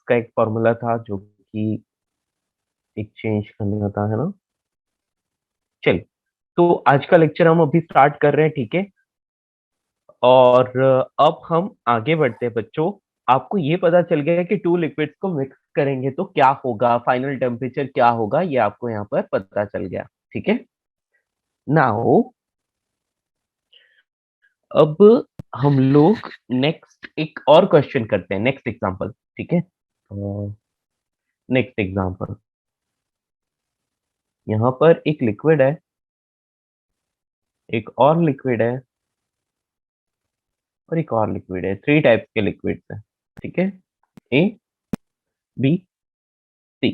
का एक फॉर्मूला था जो कि एक चेंज करना था, है ना। चल, तो आज का लेक्चर हम अभी स्टार्ट कर रहे हैं, ठीक है। और अब हम आगे बढ़ते हैं बच्चों। आपको ये पता चल गया है कि टू लिक्विड्स को मिक्स करेंगे तो क्या होगा, फाइनल टेम्परेचर क्या होगा, ये आपको यहाँ पर पता चल गया, ठीक है। नाउ अब हम लोग नेक्स्ट एक और क्वेश्चन करते हैं, नेक्स्ट एग्जांपल, ठीक है। नेक्स्ट एग्जांपल, यहाँ पर एक लिक्विड है, एक और लिक्विड है, और एक और लिक्विड है। थ्री टाइप्स के लिक्विड्स हैं, ठीक है। ए, बी, सी।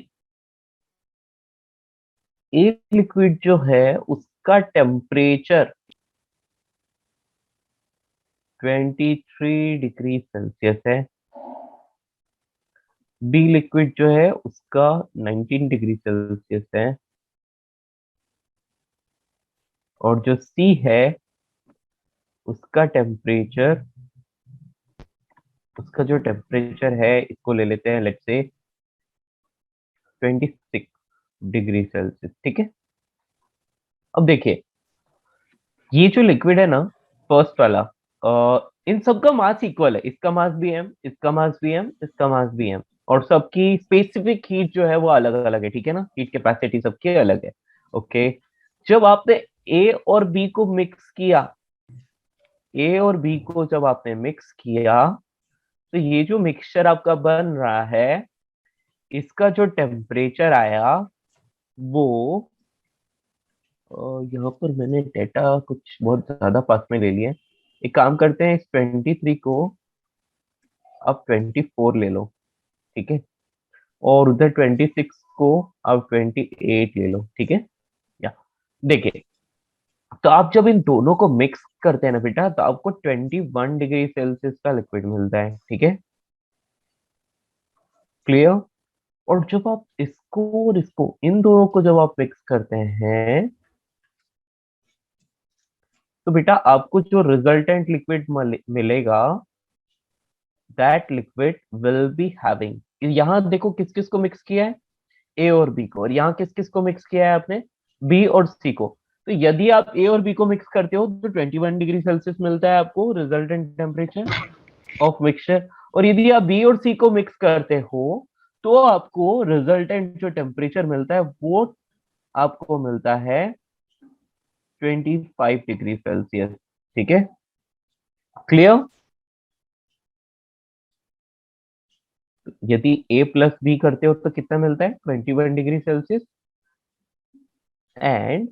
एक लिक्विड जो है उसका टेम्परेचर 23 डिग्री सेल्सियस है। बी लिक्विड जो है उसका 19 डिग्री सेल्सियस है। और जो सी है उसका टेम्परेचर, उसका जो टेम्परेचर है, इसको ले लेते हैं लेट्स से 26 डिग्री सेल्सियस, ठीक है। अब देखिए, ये जो लिक्विड है ना, फर्स्ट वाला, इन सबका मास इक्वल है। इसका मास भी एम, इसका मास भी एम, इसका मास भी एम। और सबकी स्पेसिफिक हीट जो है वो अलग अलग है, ठीक है ना। हीट कैपेसिटी सबकी अलग है। ओके। जब आपने ए और बी को मिक्स किया, ए और बी को जब आपने मिक्स किया, तो ये जो मिक्सचर आपका बन रहा है, इसका जो टेम्परेचर आया वो, यहाँ पर मैंने डेटा कुछ बहुत ज्यादा पास में ले लिया है। एक काम करते हैं, इस 23 को आप 24 ले लो, ठीक है। और उधर 26 को आप 28 ले लो, ठीक है। या देखिए, तो आप जब इन दोनों को मिक्स करते हैं ना बेटा, तो आपको 21 डिग्री सेल्सियस का लिक्विड मिलता है, ठीक है। क्लियर। और जब आप इसको और इसको, इन दोनों को जब आप मिक्स करते हैं, तो बेटा आपको जो रिजल्टेंट लिक्विड मिलेगा, that liquid will be having, यहाँ देखो किस किस को मिक्स किया है, ए और बी को। और यहाँ किस किस को मिक्स किया है आपने, बी और सी को। तो यदि आप ए और बी को मिक्स करते हो तो 21 डिग्री सेल्सियस मिलता है आपको रिजल्टेंट टेम्परेचर ऑफ मिक्सचर। और यदि आप बी और सी को मिक्स करते हो तो आपको रिजल्टेंट जो टेम्परेचर मिलता है वो आपको मिलता है 25 डिग्री सेल्सियस, ठीक है। क्लियर। यदि ए प्लस बी करते हो तो कितना मिलता है, 21 डिग्री सेल्सियस। एंड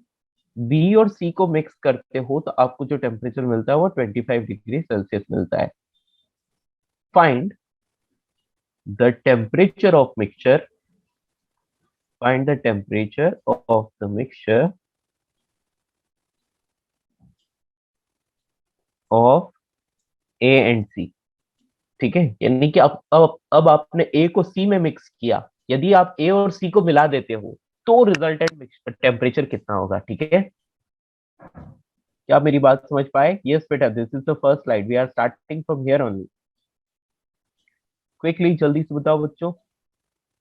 बी और सी को मिक्स करते हो तो आपको जो टेम्परेचर मिलता है वो 25 डिग्री सेल्सियस मिलता है। Find the temperature of mixture, find the temperature of the mixture of A and C, ठीक है। यानी कि अब आपने ए को सी में मिक्स किया, यदि आप ए और सी को मिला देते हो तो रिजल्टेंट टेम्परेचर कितना होगा, ठीक है। क्या आप मेरी बात समझ पाए? यस बेटा, this is the first slide, we are starting from here only. Quickly, जल्दी से बताओ बच्चों,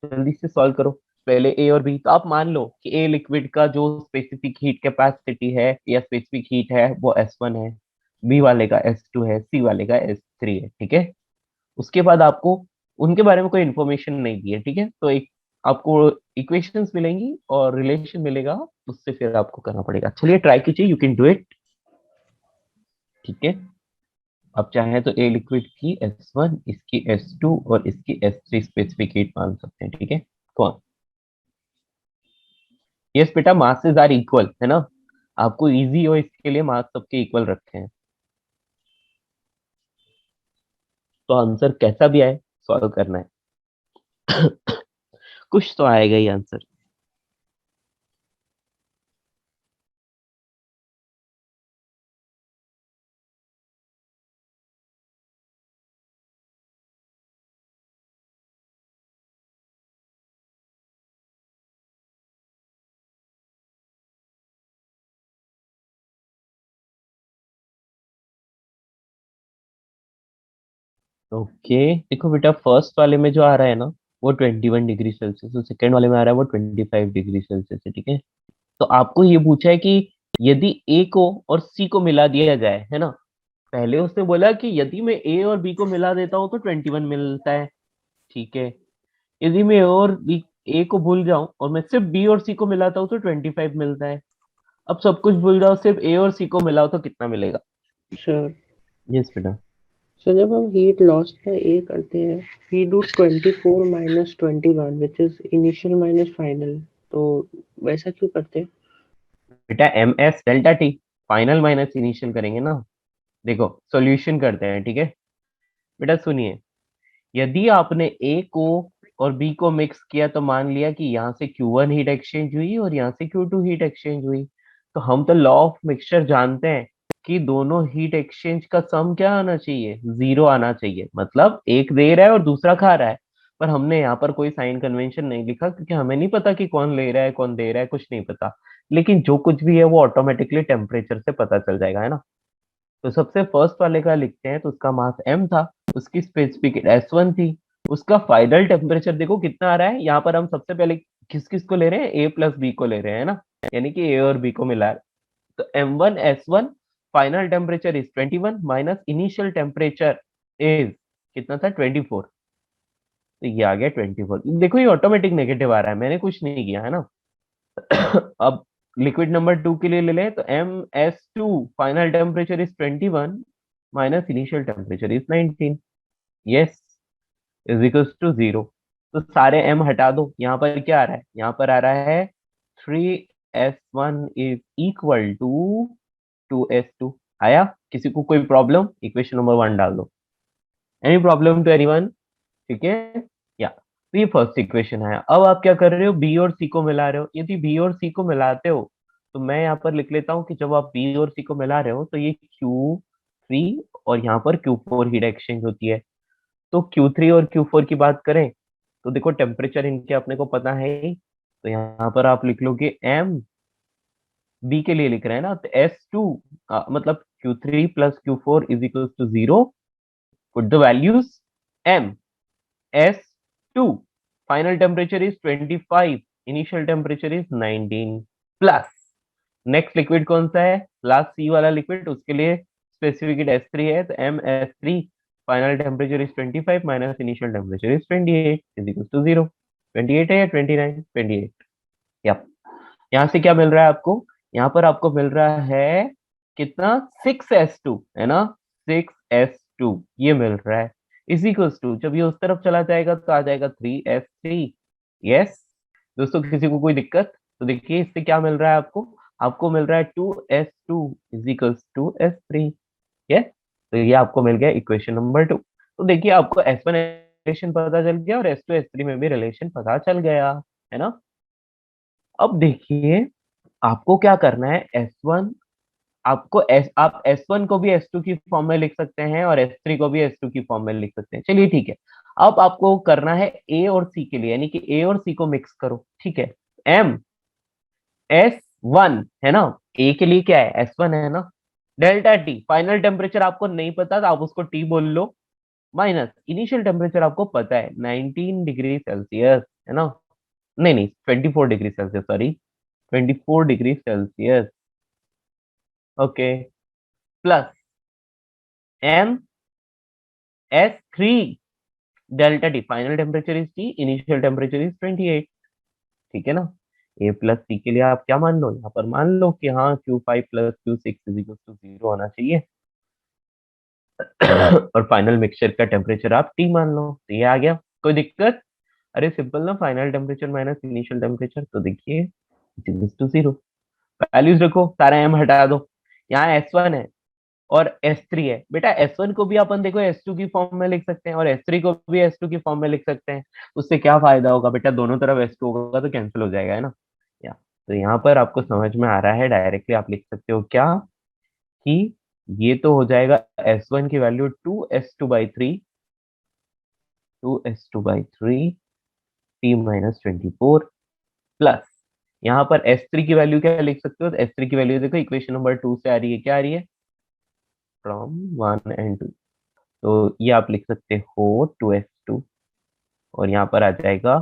जल्दी से सॉल्व करो। पहले ए और बी, तो आप मान लो कि ए लिक्विड का जो स्पेसिफिक हीट कैपेसिटी है या स्पेसिफिक हीट है वो S1 है, बी वाले का S2 है, सी वाले का S3 है, ठीक है। उसके बाद आपको उनके बारे में कोई इन्फॉर्मेशन नहीं दी है, ठीक है। तो एक आपको इक्वेशंस मिलेंगी और रिलेशन मिलेगा, उससे फिर आपको करना पड़ेगा। चलिए ट्राई कीजिए, यू कैन डू इट, ठीक है। आप चाहें तो ए लिक्विड की S1, इसकी S2 और इसकी S3 स्पेसिफिक हीट मान सकते हैं, ठीक है। कौन? यस बेटा, मासेस आर इक्वल, है ना। आपको इजी हो इसके लिए मास सबके इक्वल रखे हैं। तो आंसर कैसा भी आए, सॉल्व करना है। कुछ तो आएगा ही आंसर। ओके, देखो बेटा, फर्स्ट वाले में जो आ रहा है ना, वो 21 डिग्री सेल्सियस, तो सेकंड वाले में आ रहा है वो 25 डिग्री सेल्सियस है, ठीक है। तो आपको ये पूछा है कि यदि ए को और सी को मिला दिया जाए, है ना। पहले उसने बोला कि यदि मैं ए और बी को मिला देता हूँ तो 21 मिलता है, ठीक है। यदि मैं और बी ए को भूल जाऊं और मैं सिर्फ बी और सी को मिलाता हूँ तो 25 मिलता है। अब सब कुछ भूल जाओ, सिर्फ ए और सी को मिलाओ तो कितना मिलेगा? श्योर। यस बेटा। सो जब हम हीट लॉस का ए करते हैं, we do 24 minus 21 which is initial minus final, तो वैसा क्यों करते हैं? बेटा M S delta T, final minus initial करेंगे ना। देखो सॉल्यूशन करते हैं, ठीक है। बेटा सुनिए, यदि आपने ए को और बी को मिक्स किया तो मान लिया कि यहाँ से Q1 हीट एक्सचेंज हुई और यहाँ से Q2 हीट एक्सचेंज हुई। तो हम तो लॉ ऑफ मिक्सचर जानते हैं कि दोनों हीट एक्सचेंज का सम क्या आना चाहिए, जीरो आना चाहिए। मतलब एक दे रहा है और दूसरा खा रहा है। पर हमने यहाँ पर कोई साइन कन्वेंशन नहीं लिखा क्योंकि हमें नहीं पता कि कौन ले रहा है कौन दे रहा है, कुछ नहीं पता। लेकिन जो कुछ भी है वो ऑटोमेटिकली टेम्परेचर से पता चल जाएगा, है ना। तो सबसे फर्स्ट वाले का लिखते हैं, तो उसका मास m था, उसकी स्पेसिफिक S1 थी। उसका फाइनल टेम्परेचर देखो कितना आ रहा है, यहाँ पर हम सबसे पहले किस किस को ले रहे हैं, a प्लस बी को ले रहे हैं, ना। यानी कि a और b को मिला है। तो M1 S1 final temperature is 21 minus initial temperature is कितना था, 24। तो ये आ गया 24। देखो ये ऑटोमेटिक नेगेटिव आ रहा है, मैंने कुछ नहीं किया, है ना। अब लिक्विड नंबर 2 के लिए ले लें, तो MS2 final temperature is 21 minus initial temperature is 19। Yes, is equals to 0। तो सारे m हटा दो, यहाँ पर क्या आ रहा है, यहाँ पर आ रहा है 3S1 is equal to 2S2। आया? किसी को कोई प्रॉब्लम? इक्वेशन नंबर 1 डाल दो। Any problem to anyone? ठीक है। या तो ये फर्स्ट इक्वेशन है। अब आप क्या कर रहे हो, बी और सी को मिला रहे हो। यदि बी और सी को मिलाते हो तो मैं यहाँ पर लिख लेता हूँ कि जब आप बी और सी को मिला रहे हो तो ये Q3 और यहाँ पर Q4 हीट एक्सचेंज होती है। तो Q3 और Q4 की बात करें तो देखो टेम्परेचर इनके अपने को पता है ही। तो यहाँ पर आप लिख लोगे m, बी के लिए लिख रहे हैं ना, तो S2 मतलब Q3 plus Q4 is equal to 0। Put the values. m S2 final temperature is 25, initial temperature is 19 plus next liquid कौन सा है, लास्ट सी वाला लिक्विड, उसके लिए स्पेसिफिक S3 है, तो MS3 final temperature is 25 minus initial temperature is 28 is equal to 0। 28 है या 29? 28। यप। यहाँ से क्या मिल रहा है आपको, यहाँ पर आपको मिल रहा है कितना, 6S2, है ना। 6S2 ये मिल रहा है। इज इक्वल्स टू, जब ये उस तरफ चला जाएगा तो आ जाएगा 3S3। यस दोस्तों, किसी को कोई दिक्कत? तो देखिए इससे क्या मिल रहा है आपको, आपको मिल रहा है 2S2 is equals to S3। Yes, तो ये आपको मिल गया इक्वेशन नंबर 2। तो देखिए आपको S1 रिलेशन पता चल गया और S2 S3 में भी रिलेशन पता चल गया, है ना। अब देखिए आपको क्या करना है, S1 आपको आप S1 को भी S2 की फॉर्म में लिख सकते हैं और S3 को भी S2 की फॉर्म में लिख सकते हैं, चलिए ठीक है। अब आपको करना है A और C के लिए, यानी कि A और C को मिक्स करो, ठीक है। MS1 है ना, A के लिए क्या है, S1 है ना। डेल्टा टी फाइनल टेम्परेचर आपको नहीं पता तो आप उसको T बोल लो, माइनस इनिशियल टेम्परेचर आपको पता है 19 डिग्री सेल्सियस, है ना। नहीं नहीं, 24 degree Celsius, sorry, 24 degree Celsius. Okay. Plus MS3 delta T final temperature is T, initial temperature is 28। ठीक है ना। A प्लस सी के लिए आप क्या मान लो, यहाँ पर मान लो कि हाँ Q5 plus Q6 is equal to 0 होना चाहिए। और फाइनल मिक्सचर का टेम्परेचर आप T मान लो, तो ये आ गया। कोई दिक्कत? अरे सिंपल ना, final temperature minus initial temperature, तो देखिए इट इज टू 0। वैल्यूज रखो, सारा m हटा दो। यहाँ S1 है और S3 है। बेटा S1 को भी अपन देखो S2 की फॉर्म में लिख सकते हैं और S3 को भी S2 की फॉर्म में लिख सकते हैं। उससे क्या फायदा होगा बेटा, दोनों तरफ S2 होगा तो कैंसिल हो जाएगा, है ना। या तो यहाँ पर आपको समझ में आ रहा है, डायरेक्टली आप लिख सकते हो क्या, कि ये तो हो जाएगा S1 की value 2S2/3, 2S2/3 T minus 24 plus यहाँ पर S3 की वैल्यू क्या लिख सकते हो, तो S3 की वैल्यू देखो इक्वेशन नंबर 2 से आ रही है, क्या आ रही है, फ्रॉम 1 and 2। तो ये आप लिख सकते हो 2S2 और यहाँ पर आ जाएगा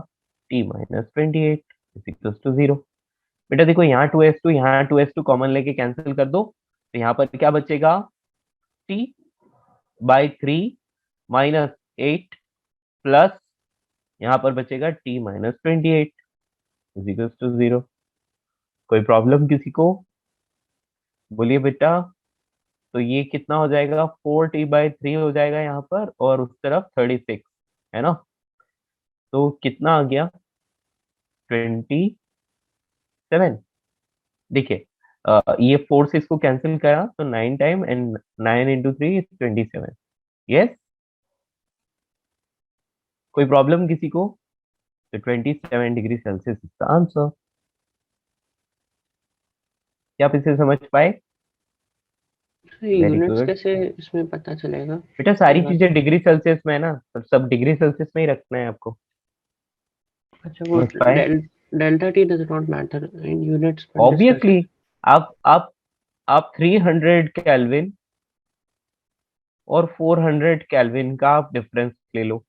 T-28 इक्वल्स टू 0। बेटा देखो यहाँ 2s2 यहाँ 2s2 कॉमन लेके कैंसिल कर दो, तो यहाँ पर क्या बचेगा, T/3 -8 प्लस यहाँ पर बचेगा T-28 इक्वल्स टू 0। कोई प्रॉब्लम किसी को, बोलिए बेटा। तो ये कितना हो जाएगा, 4T/3 हो जाएगा यहाँ पर, और उस तरफ 36, है ना। तो कितना आ गया, 27। देखिए ये 4 से इसको कैंसिल करा तो 9 टाइम, एंड 9 × 3 इज 27। यस, कोई प्रॉब्लम किसी को, तो 27 डिग्री सेल्सियस इसका आंसर। क्या आप इसे समझ पाए? वेरी यूनिट्स गुड कैसे इसमें पता चलेगा? बेटा, सारी जगह चीजें डिग्री सेल्सियस में है ना, तो सब डिग्री सेल्सियस में ही रखना है आपको। अच्छा, वो समझ पाए? Delta T does not matter in units but discuss. Obviously, आप आप आप 300 केल्विन और 400 केल्विन का आप डिफरेंस ले लो,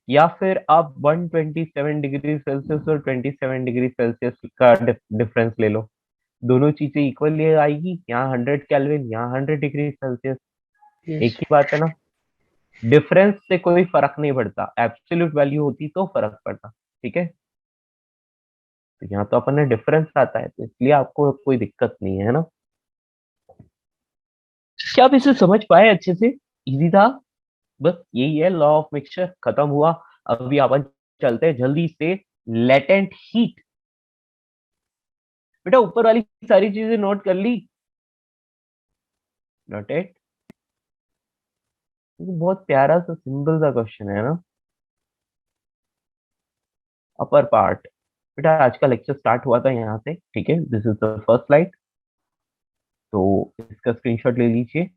या फिर आप 127 डिग्री सेल्सियस और 27 डिग्री सेल्सियस का डिफरेंस ले लो। दोनों चीजें इक्वली आएगी, यहाँ 100 केल्विन, यहाँ 100 डिग्री सेल्सियस, यस। एक ही बात है ना। डिफरेंस से कोई फर्क नहीं पड़ता, एब्सोल्यूट वैल्यू होती तो फर्क पड़ता। ठीक है, तो यहाँ तो अपन ने डिफरेंस आता है, तो इसलिए आपको कोई दिक्कत नहीं है ना। क्या आप इसे समझ पाए अच्छे से? इजी था, बस यही है, लॉ ऑफ मिक्सचर खत्म हुआ। अभी अपन चलते हैं जल्दी से लेटेंट हीट। बेटा ऊपर वाली सारी चीजें नोट कर ली? नोटेड। बहुत प्यारा सा सिंपल सा क्वेश्चन है ना। अपर पार्ट, बेटा आज का लेक्चर स्टार्ट हुआ था यहाँ से, ठीक है, this is the first slide. तो इसका स्क्रीनशॉट ले लीजिए।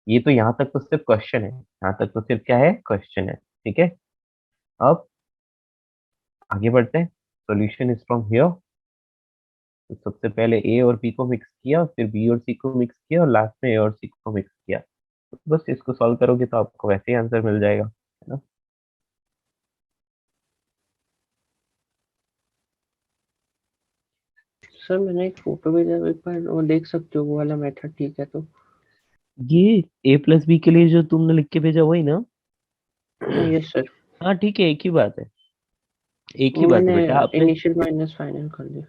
ये तो यहाँ तक तो सिर्फ क्वेश्चन है, यहाँ तक तो सिर्फ क्या है, क्वेश्चन है। ठीक है, अब आगे बढ़ते हैं। Solution is from here. तो सबसे पहले ए और बी को मिक्स किया, फिर बी और सी को मिक्स किया, और लास्ट में ए और सी को मिक्स किया। तो बस इसको सॉल्व करोगे तो आपको वैसे ही आंसर मिल जाएगा, है ना। सर मैंने एक फोटो भेजा, एक बार वो देख सकते हो, वो वाला मेथड ठीक है तो? ये A+B के लिए जो तुमने लिख के भेजा वही ना? Yes sir. हाँ ठीक है, एक ही बात है, एक ही वो बात है मैंने बेटा, आपने। इनिशियल माइनस फाइनल कर दिया।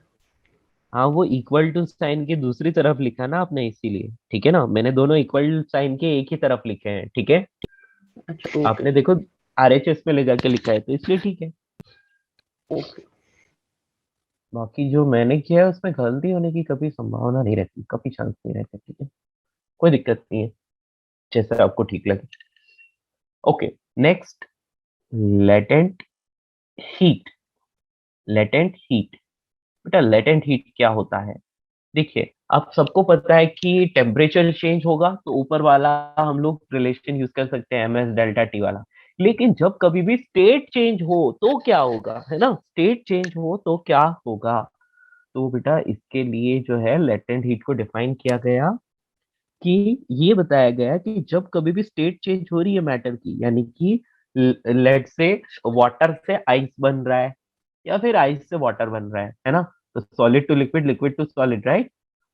हाँ वो इक्वल टू साइन की दूसरी तरफ लिखा ना आपने, इसीलिए। ठीक है ना, मैंने दोनों इक्वल साइन के एक ही तरफ लिखे हैं, ठीक है। अच्छा ओके। आपने देखो RHS में ले जाके लिखा है, तो इसलिए ठीक है। ओके। बाकी जो मैंने किया है उसमें गलती होने की कभी संभावना नहीं रहती, कभी चांस नहीं रहता, ठीक है। कोई दिक्कत नहीं है, जैसा आपको ठीक लगे। Okay, next, latent heat. Latent heat, बेटा लेटेंट हीट क्या होता है? देखिए, आप सबको पता है कि टेम्परेचर चेंज होगा तो ऊपर वाला हम लोग रिलेशन यूज कर सकते हैं, MS∆T वाला। लेकिन जब कभी भी स्टेट चेंज हो तो क्या होगा, है ना, स्टेट चेंज हो तो क्या होगा। तो बेटा इसके लिए जो है लेटेंट हीट को डिफाइन किया गया, कि ये बताया गया कि जब कभी भी स्टेट चेंज हो रही है मैटर की, यानी कि लेट से वाटर से आइस बन रहा है, या फिर आइस से वाटर बन रहा है ना। तो solid to liquid, liquid to solid, right.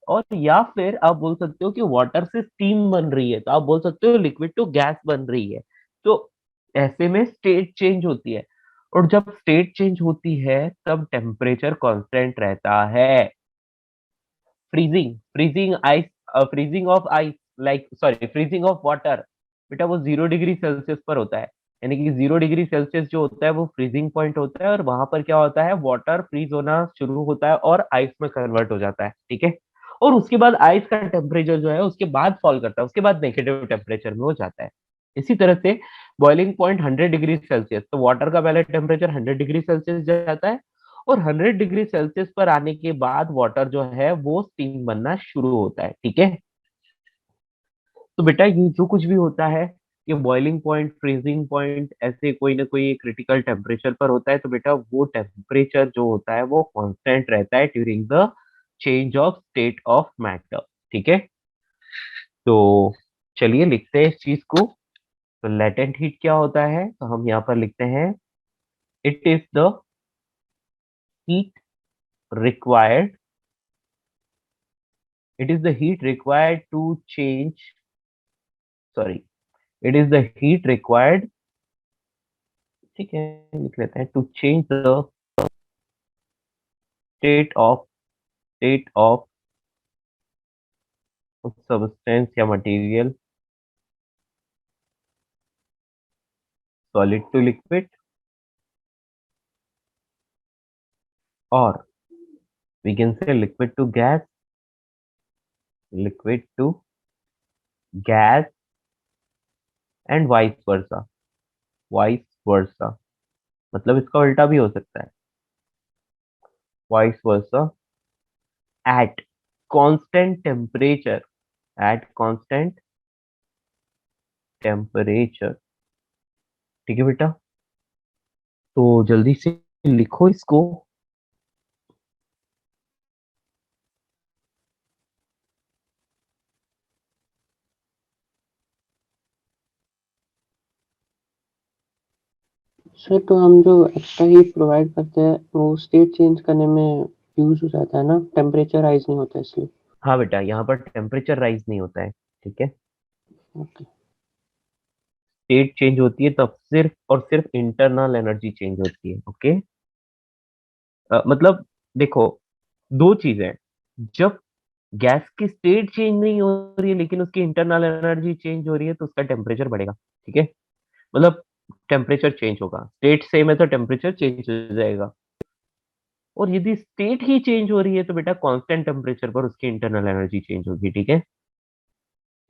और या फिर आप बोल सकते हो कि वाटर से स्टीम बन रही है, तो आप बोल सकते हो लिक्विड टू गैस बन रही है। तो ऐसे में स्टेट चेंज होती है, और जब स्टेट चेंज होती है तब टेम्परेचर कांस्टेंट रहता है। Freezing freezing ice, freezing of ice, like sorry freezing of water, बेटा वो 0 डिग्री सेल्सियस पर होता है। यानी कि 0 डिग्री सेल्सियस जो होता है वो फ्रीजिंग पॉइंट होता है, और वहां पर क्या होता है, वाटर फ्रीज होना शुरू होता है और आइस में कन्वर्ट हो जाता है, ठीक है। और उसके बाद आइस का टेम्परेचर जो है उसके बाद फॉल करता है, उसके बाद नेगेटिव टेम्परेचर में हो जाता है। इसी तरह से बॉइलिंग पॉइंट 100 डिग्री सेल्सियस, तो वाटर का पहले टेम्परेचर 100 डिग्री सेल्सियस जाता है, और 100 डिग्री सेल्सियस पर आने के बाद वाटर जो है वो स्टीम बनना शुरू होता है, ठीक है। तो बेटा ये जो कुछ भी होता है, ये बॉइलिंग पॉइंट, फ्रीजिंग पॉइंट, ऐसे कोई ना कोई क्रिटिकल टेम्परेचर पर होता है, तो बेटा वो टेम्परेचर जो होता है वो कांस्टेंट रहता है during the change of state of matter, ठीक है। तो चलिए लिखते हैं इस चीज को। तो लेटेंट हीट क्या होता है, तो हम यहाँ पर लिखते हैं It is the heat required. It is the heat required to change. Sorry. It is the heat required. ठीक है लिख लेते हैं, to change the state of state of substance या material solid to liquid, or we can say liquid to gas, liquid to gas, and vice versa. Vice versa मतलब इसका उल्टा भी हो सकता है. Vice versa at constant temperature. At constant temperature. ठीक है बेटा, तो जल्दी से लिखो इसको. सर तो हम जो एक्स्ट्रा हीट प्रोवाइड करते हैं वो स्टेट चेंज करने में यूज हो जाता है ना, टेम्परेचर राइज नहीं होता इसलिए. हाँ बेटा, यहाँ पर टेम्परेचर राइज नहीं होता है. ठीक है, ओके. स्टेट चेंज होती है तब सिर्फ और सिर्फ इंटरनल एनर्जी चेंज होती है. ओके, मतलब देखो, दो चीजें. जब गैस की स्टेट चेंज नहीं हो रही है लेकिन उसकी इंटरनल एनर्जी चेंज हो रही है तो उसका टेम्परेचर बढ़ेगा. ठीक है, मतलब टेम्परेचर चेंज होगा. स्टेट सेम है तो टेम्परेचर चेंज हो जाएगा. और यदि स्टेट ही चेंज हो रही है तो बेटा कांस्टेंट टेम्परेचर पर उसकी इंटरनल एनर्जी चेंज होगी. ठीक है,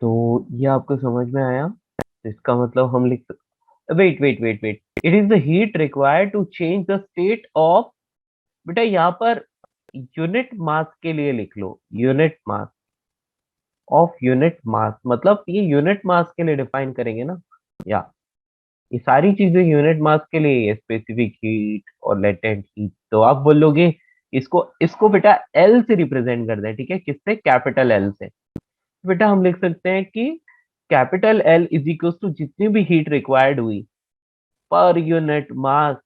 तो ये आपको समझ में आया. तो इसका मतलब हम लिख, wait wait wait wait, it is the heat required to change the state of. बेटा यहाँ पर यूनिट मास के लिए लिख लो, unit mass of, unit mass मतलब ये यूनिट मास के लिए डिफाइन करेंगे ना. या ये सारी चीजें यूनिट मास के लिए, स्पेसिफिक हीट और लेटेंट हीट. तो आप बोलोगे इसको इसको बेटा एल से रिप्रेजेंट कर दें. ठीक है, किससे? कैपिटल एल से. बेटा हम लिख सकते हैं कि capital L is equal to जितनी भी हीट रिक्वायर्ड हुई पर यूनिट मास,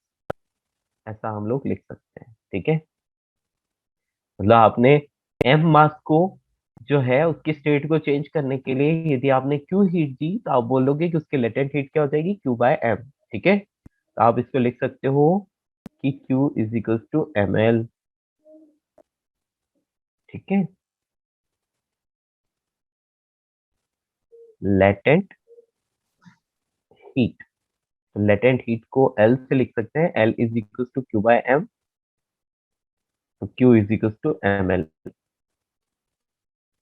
ऐसा हम लोग लिख सकते हैं. ठीक है, मतलब आपने एम मास को जो है उसकी स्टेट को चेंज करने के लिए यदि आपने क्यू हीट दी तो आप बोलोगे कि उसकी लेटेंट हीट क्या हो जाएगी, क्यू बाय एम. ठीक है, तो आप इसको लिख सकते हो कि Q is equal to M L. ठीक है, लेटेंट हीट. लेटेंट हीट को एल से लिख सकते हैं, L is equal to Q by M. तो Q is equal to M L.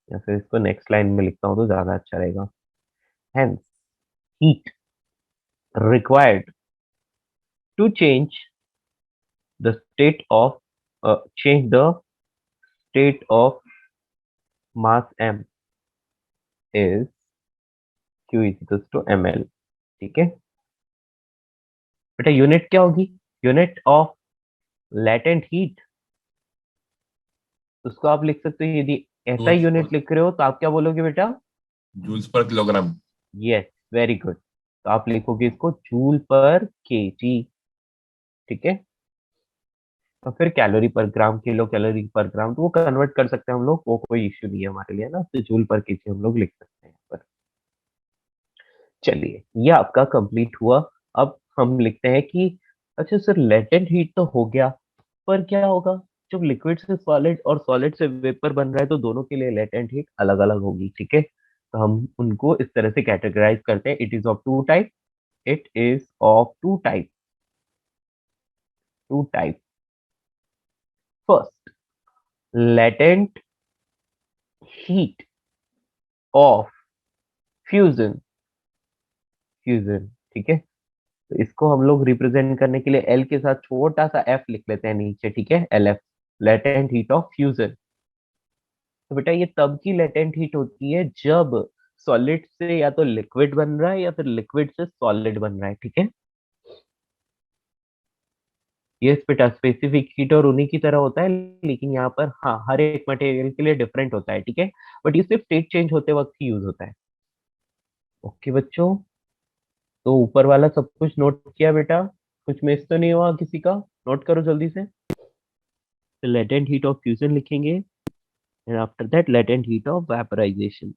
या फिर इसको नेक्स्ट लाइन में लिखता हूं तो ज्यादा अच्छा रहेगा. Hence heat required to the state of change the state of mass m is q is equals to ml. ठीक है बेटा, यूनिट क्या होगी? Unit of latent heat. उसको आप लिख सकते हो, यदि ऐसा जूल्स यूनिट पर लिख रहे हो तो आप क्या बोलोगे बेटा? Joules per kilogram. Yes, very good. तो आप लिखोगे इसको जूल पर केजी. ठीक है, और फिर कैलोरी पर ग्राम, किलो कैलोरी पर ग्राम, तो वो कन्वर्ट कर सकते हैं हम लोग, वो कोई इश्यू नहीं है हमारे लिए ना. तो जूल पर केजी हम लोग लिख सकते हैं यहाँ पर. चलिए, ये आपका कंप्लीट हुआ. अब हम लिखते हैं कि अच्छा सर, लेटेंट हीट तो हो गया, पर क्या होगा जब लिक्विड से सॉलिड और सॉलिड से वेपर बन रहा है, तो दोनों के लिए लेटेंट हीट अलग अलग होगी. ठीक है, तो हम उनको इस तरह से कैटेगराइज करते हैं. It is of two type. It is of two type. Two type. First, latent heat of fusion. Fusion, ठीक है. तो इसको हम लोग रिप्रेजेंट करने के लिए एल के साथ छोटा सा एफ लिख लेते हैं नीचे. ठीक है, L F, latent heat of fusion. तो बेटा ये तब की लेटेंट हीट होती है जब सॉलिड से या तो लिक्विड बन रहा है या फिर लिक्विड से सॉलिड बन रहा है. ठीक है, ये बेटा स्पेसिफिक हीट और उन्हीं की तरह होता है, लेकिन यहाँ पर हाँ हर एक मटेरियल के लिए डिफरेंट होता है. ठीक है, बट ये सिर्फ स्टेट चेंज होते वक्त ही यूज होता है. ओके बच्चों, तो ऊपर वाला सब कुछ नोट किया बेटा? कुछ मिस तो नहीं हुआ किसी का? नोट करो जल्दी से। लेटेंट हीट ऑफ फ्यूजन लिखेंगे and after that latent heat of vaporization.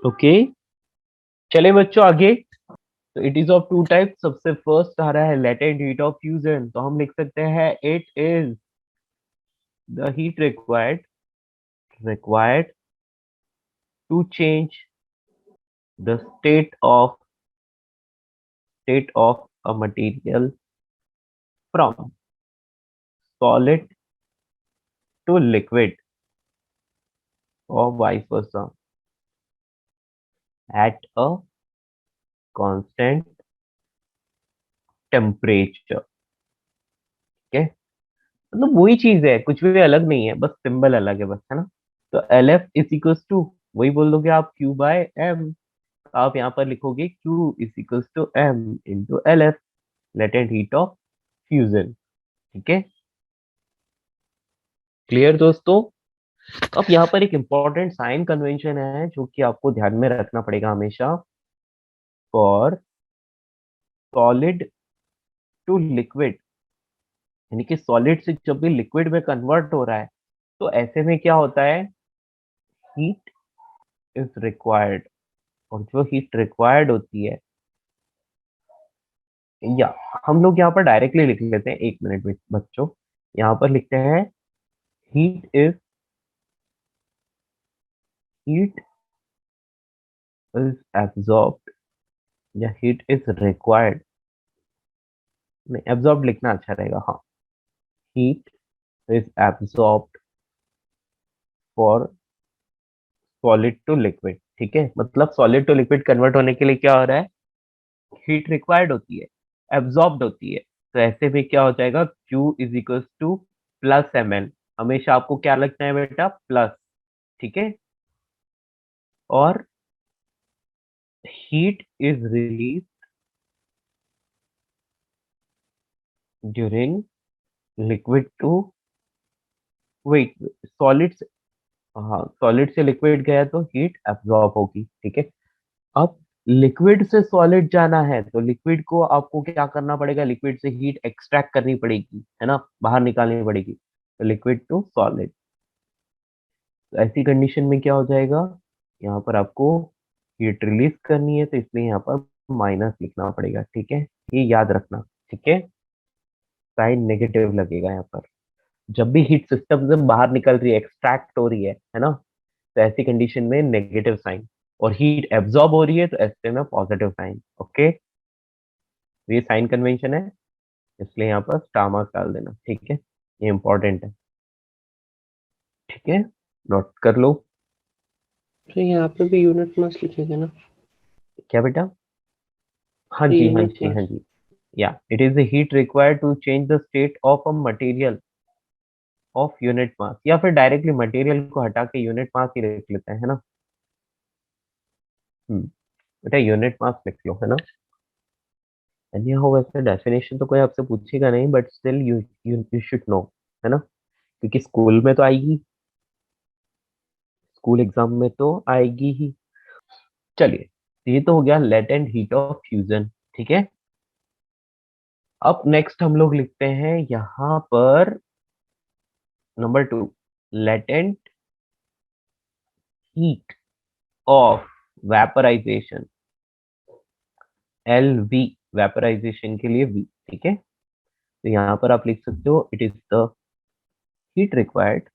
Okay, चले बच्चों आगे। तो it is of two type. सबसे फर्स्ट आ रहा है लेटेंट हीट ऑफ फ्यूजन, तो हम लिख सकते हैं it is the heat required to change the state of a material from solid to liquid or vice versa at a constant temperature। ठीक है, मतलब वही चीज है, कुछ भी अलग नहीं है, बस सिंबल अलग है बस, है ना। तो L F is equals to, वही बोल दोगे आप, क्यू बाय एम। आप यहाँ पर लिखोगे Q is equals to M into L F, latent heat of fusion. ठीक है, क्लियर दोस्तों? अब यहाँ पर एक इंपॉर्टेंट साइन कन्वेंशन है जो कि आपको ध्यान में रखना पड़ेगा हमेशा। फॉर सॉलिड टू लिक्विड, यानी कि सॉलिड से जब भी लिक्विड में कन्वर्ट हो रहा है, तो ऐसे में क्या होता है, हीट इज रिक्वायर्ड। और जो हीट रिक्वायर्ड होती है, या हम लोग यहाँ पर डायरेक्टली लिख लेते हैं, एक मिनट में बच्चों। यहाँ पर लिखते हैं हीट इज एब्जॉर्ब्ड या हीट इज रिक्वायर्ड। नहीं, एब्जॉर्ब लिखना अच्छा रहेगा, हाँ। Heat is absorbed for solid to liquid. ठीक है, मतलब सॉलिड टू लिक्विड कन्वर्ट होने के लिए क्या हो रहा है, हीट रिक्वायर्ड होती है, एब्जॉर्ब्ड होती है। तो ऐसे में क्या हो जाएगा, Q is equals to plus M L. हमेशा आपको क्या लगता है बेटा, प्लस। ठीक है, और heat is release during liquid to, wait, solid से, हाँ, सॉलिड से लिक्विड गया तो हीट एब्जॉर्ब होगी। ठीक है, अब लिक्विड से सॉलिड जाना है तो लिक्विड को आपको क्या करना पड़ेगा, लिक्विड से हीट एक्सट्रैक्ट करनी पड़ेगी, है ना, बाहर निकालनी पड़ेगी। तो लिक्विड टू सॉलिड, तो ऐसी कंडीशन में क्या हो जाएगा, यहाँ पर आपको हीट रिलीज करनी है, तो इसलिए यहाँ पर माइनस लिखना पड़ेगा। ठीक है, ये याद रखना। ठीक है, साइन नेगेटिव लगेगा यहाँ पर। जब भी हीट सिस्टम से बाहर निकल रही है, एक्सट्रैक्ट हो रही है ना, तो ऐसी कंडीशन में नेगेटिव साइन, और हीट एब्जॉर्ब हो रही है तो ऐसे में पॉजिटिव साइन। ओके, ये साइन कन्वेंशन है, इसलिए यहाँ पर स्टार मार्क डाल देना। ठीक है, ये इंपॉर्टेंट है। ठीक है, नोट कर लो। तो यहाँ पे भी यूनिट मास लिखेंगे ना? क्या बेटा? हाँ ये जी, हाँ यूनिट जी, हाँ मास। जी। या it is the heat required to change the state of a material of unit mass, या फिर डायरेक्टली मटेरियल को हटा के यूनिट मास ही लिख लेते हैं, है ना। बेटा यूनिट मास लिख लो, है ना। एंड यहाँ वैसे डेफिनेशन तो कोई आपसे पूछेगा नहीं, but still you you you should know, है ना, क्योंकि स्कूल में तो आएगी, स्कूल एग्जाम में तो आएगी ही। चलिए, ये तो हो गया लेटेंट हीट ऑफ फ्यूजन। ठीक है, अब नेक्स्ट हम लोग लिखते हैं यहाँ पर number two, latent heat of vaporization, L V, vaporization के लिए वी। ठीक है, तो यहाँ पर आप लिख सकते हो it is the heat required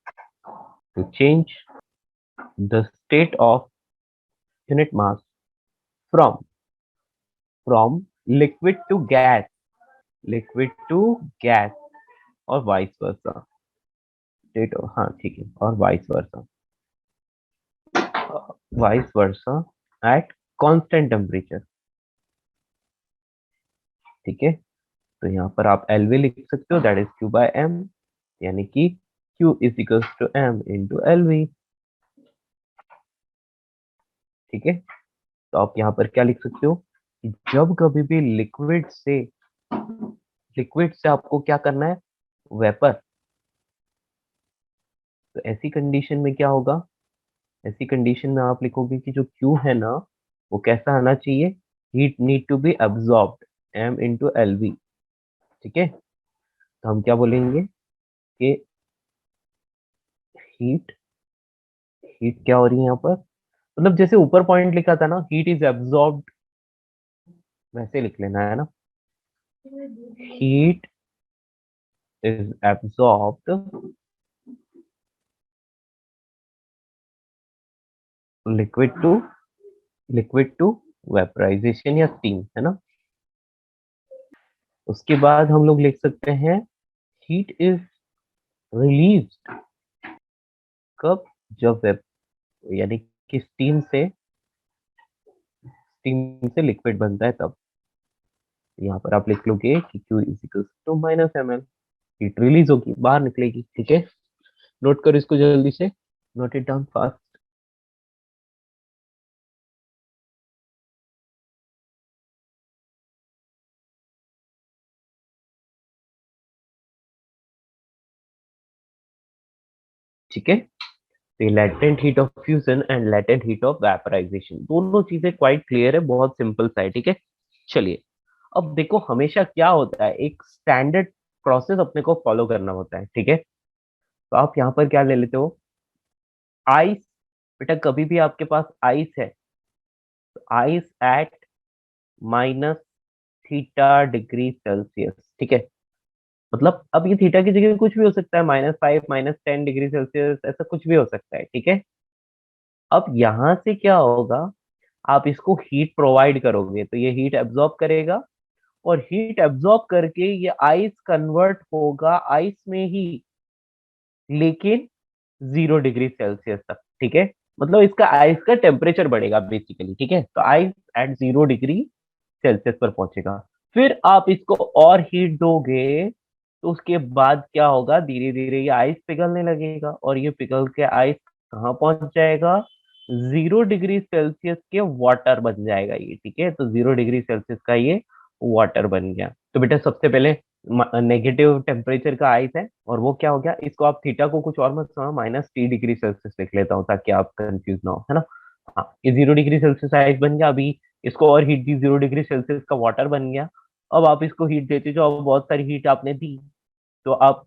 to change the state of unit mass from from liquid to gas, liquid to gas, और वाइस वर्सा, स्टेट, हाँ ठीक है, और vice versa at constant temperature. ठीक है, तो यहाँ पर आप एल वी लिख सकते हो, that is Q by M, यानी कि Q is equals to M into L V. ठीक है, तो आप यहाँ पर क्या लिख सकते हो कि जब कभी भी लिक्विड से आपको क्या करना है, वेपर, तो ऐसी कंडीशन में क्या होगा, ऐसी कंडीशन में आप लिखोगे कि जो Q है ना वो कैसा आना चाहिए, heat need to be absorbed M into L V. ठीक है, तो हम क्या बोलेंगे कि हीट हीट क्या हो रही है यहाँ पर, मतलब जैसे ऊपर पॉइंट लिखा था ना, हीट इज एब्जॉर्ब्ड, वैसे लिख लेना है ना, heat is absorbed liquid to vaporization या स्टीम, है ना। उसके बाद हम लोग लिख सकते हैं हीट इज रिलीज्ड कब, जब वेप यानी कि स्टीम से लिक्विड बनता है तब। यहाँ पर आप लिख लोगे कि Q is equal to minus M L, heat release होगी, बाहर निकलेगी। ठीक है, नोट करो इसको जल्दी से, नोट इट डाउन फास्ट। ठीक है, तो latent heat of fusion and latent heat of vaporization, दोनों चीजें क्वाइट क्लियर है, बहुत सिंपल सा है। ठीक है, चलिए अब देखो हमेशा क्या होता है, एक स्टैंडर्ड प्रोसेस अपने को फॉलो करना होता है। ठीक है, तो आप यहाँ पर क्या ले लेते हो, आइस। बेटा कभी भी आपके पास आइस है तो ice eight minus theta degree Celsius. ठीक है, मतलब अब ये थीटा की जगह कुछ भी हो सकता है, -5 -10 डिग्री सेल्सियस, ऐसा कुछ भी हो सकता है। ठीक है, अब यहाँ से क्या होगा, आप इसको हीट प्रोवाइड करोगे तो ये हीट एब्जॉर्ब करेगा, और हीट एब्जॉर्ब करके ये आइस कन्वर्ट होगा आइस में ही, लेकिन 0 डिग्री सेल्सियस तक। ठीक है, मतलब इसका आइस का टेम्परेचर बढ़ेगा बेसिकली। ठीक है, तो आइस एट 0 डिग्री सेल्सियस पर पहुंचेगा। फिर आप इसको और हीट दोगे तो उसके बाद क्या होगा, धीरे धीरे ये आइस पिघलने लगेगा, और ये पिघल के आइस कहाँ पहुंच जाएगा, 0 डिग्री सेल्सियस के वाटर बन जाएगा ये। ठीक है, तो 0 डिग्री सेल्सियस का ये वाटर बन गया। तो बेटा सबसे पहले नेगेटिव टेम्परेचर का आइस है, और वो क्या हो गया, इसको आप थीटा को कुछ और मत समझो, -T डिग्री सेल्सियस लिख लेता हूँ ताकि आप कंफ्यूज ना हो, है ना। हाँ, ये 0 डिग्री सेल्सियस आइस बन गया, अभी इसको और हीट दी, 0 डिग्री सेल्सियस का वाटर बन गया। अब आप इसको हीट देते जाओ, अब बहुत सारी हीट आपने दी, तो आप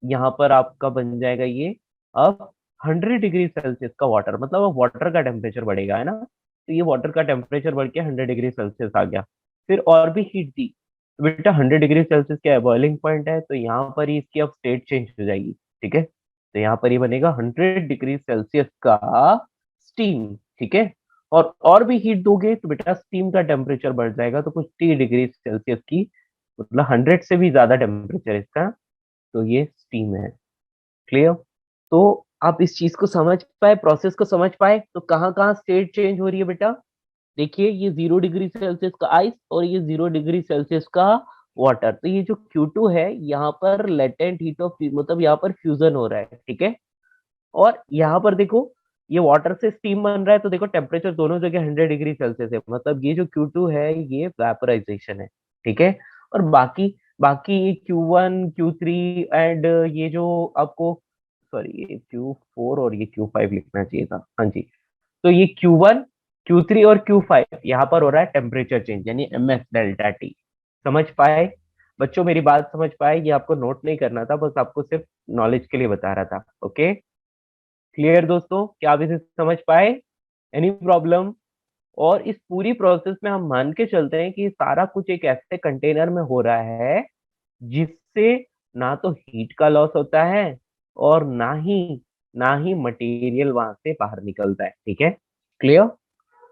यहाँ पर आपका बन जाएगा ये अब 100 डिग्री सेल्सियस का वाटर, मतलब अब वाटर का टेम्परेचर बढ़ेगा, है ना। तो ये वाटर का टेम्परेचर बढ़ के 100 डिग्री सेल्सियस आ गया। फिर और भी हीट दी, तो बेटा 100 डिग्री सेल्सियस क्या है, बॉइलिंग पॉइंट है, तो यहाँ पर ही इसकी अब स्टेट चेंज हो जाएगी। ठीक है, तो यहाँ पर ये बनेगा 100 डिग्री सेल्सियस का स्टीम। ठीक है, और भी हीट दोगे तो बेटा स्टीम का टेम्परेचर बढ़ जाएगा, तो कुछ T डिग्री सेल्सियस की, मतलब 100 से भी ज्यादा टेम्परेचर इसका, तो ये स्टीम है। क्लियर, तो आप इस चीज को समझ पाए, प्रोसेस को समझ पाए, तो कहाँ कहाँ स्टेट चेंज हो रही है बेटा, देखिए ये 0 डिग्री सेल्सियस का आइस और ये 0 डिग्री सेल्सियस का वाटर, तो ये जो Q2 है यहाँ पर लेटेंट हीट ऑफ, मतलब यहाँ पर फ्यूजन हो रहा है। ठीक है, और यहाँ पर देखो ये वाटर से स्टीम बन रहा है, तो देखो टेम्परेचर दोनों जगह 100 डिग्री सेल्सियस है, मतलब ये जो Q2 है ये वेपोराइजेशन है। ठीक है, और बाकी बाकी ये Q1 Q3 एंड ये जो आपको, सॉरी ये Q4 और ये Q5 लिखना चाहिए था, हाँ जी। तो ये Q1 Q3 और Q5 यहाँ पर हो रहा है टेम्परेचर चेंज, यानी MS∆T। समझ पाए बच्चों, मेरी बात समझ पाए, ये आपको नोट नहीं करना था, बस आपको सिर्फ नॉलेज के लिए बता रहा था। ओके, क्लियर दोस्तों, क्या आप इसे समझ पाए, एनी प्रॉब्लम। और इस पूरी प्रोसेस में हम मान के चलते हैं कि सारा कुछ एक ऐसे कंटेनर में हो रहा है जिससे ना तो हीट का लॉस होता है और ना ही मटेरियल वहां से बाहर निकलता है। ठीक है, क्लियर,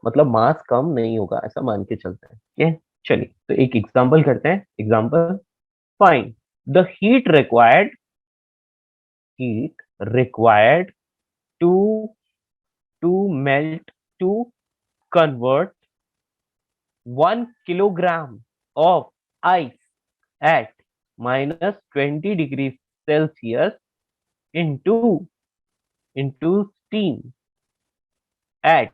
मतलब मास कम नहीं होगा, ऐसा मान के चलते हैं। ठीक है, चलिए तो एक एग्जांपल करते हैं। Example, find the heat required to melt to convert 1 kilogram of ice at -20 degrees Celsius into steam at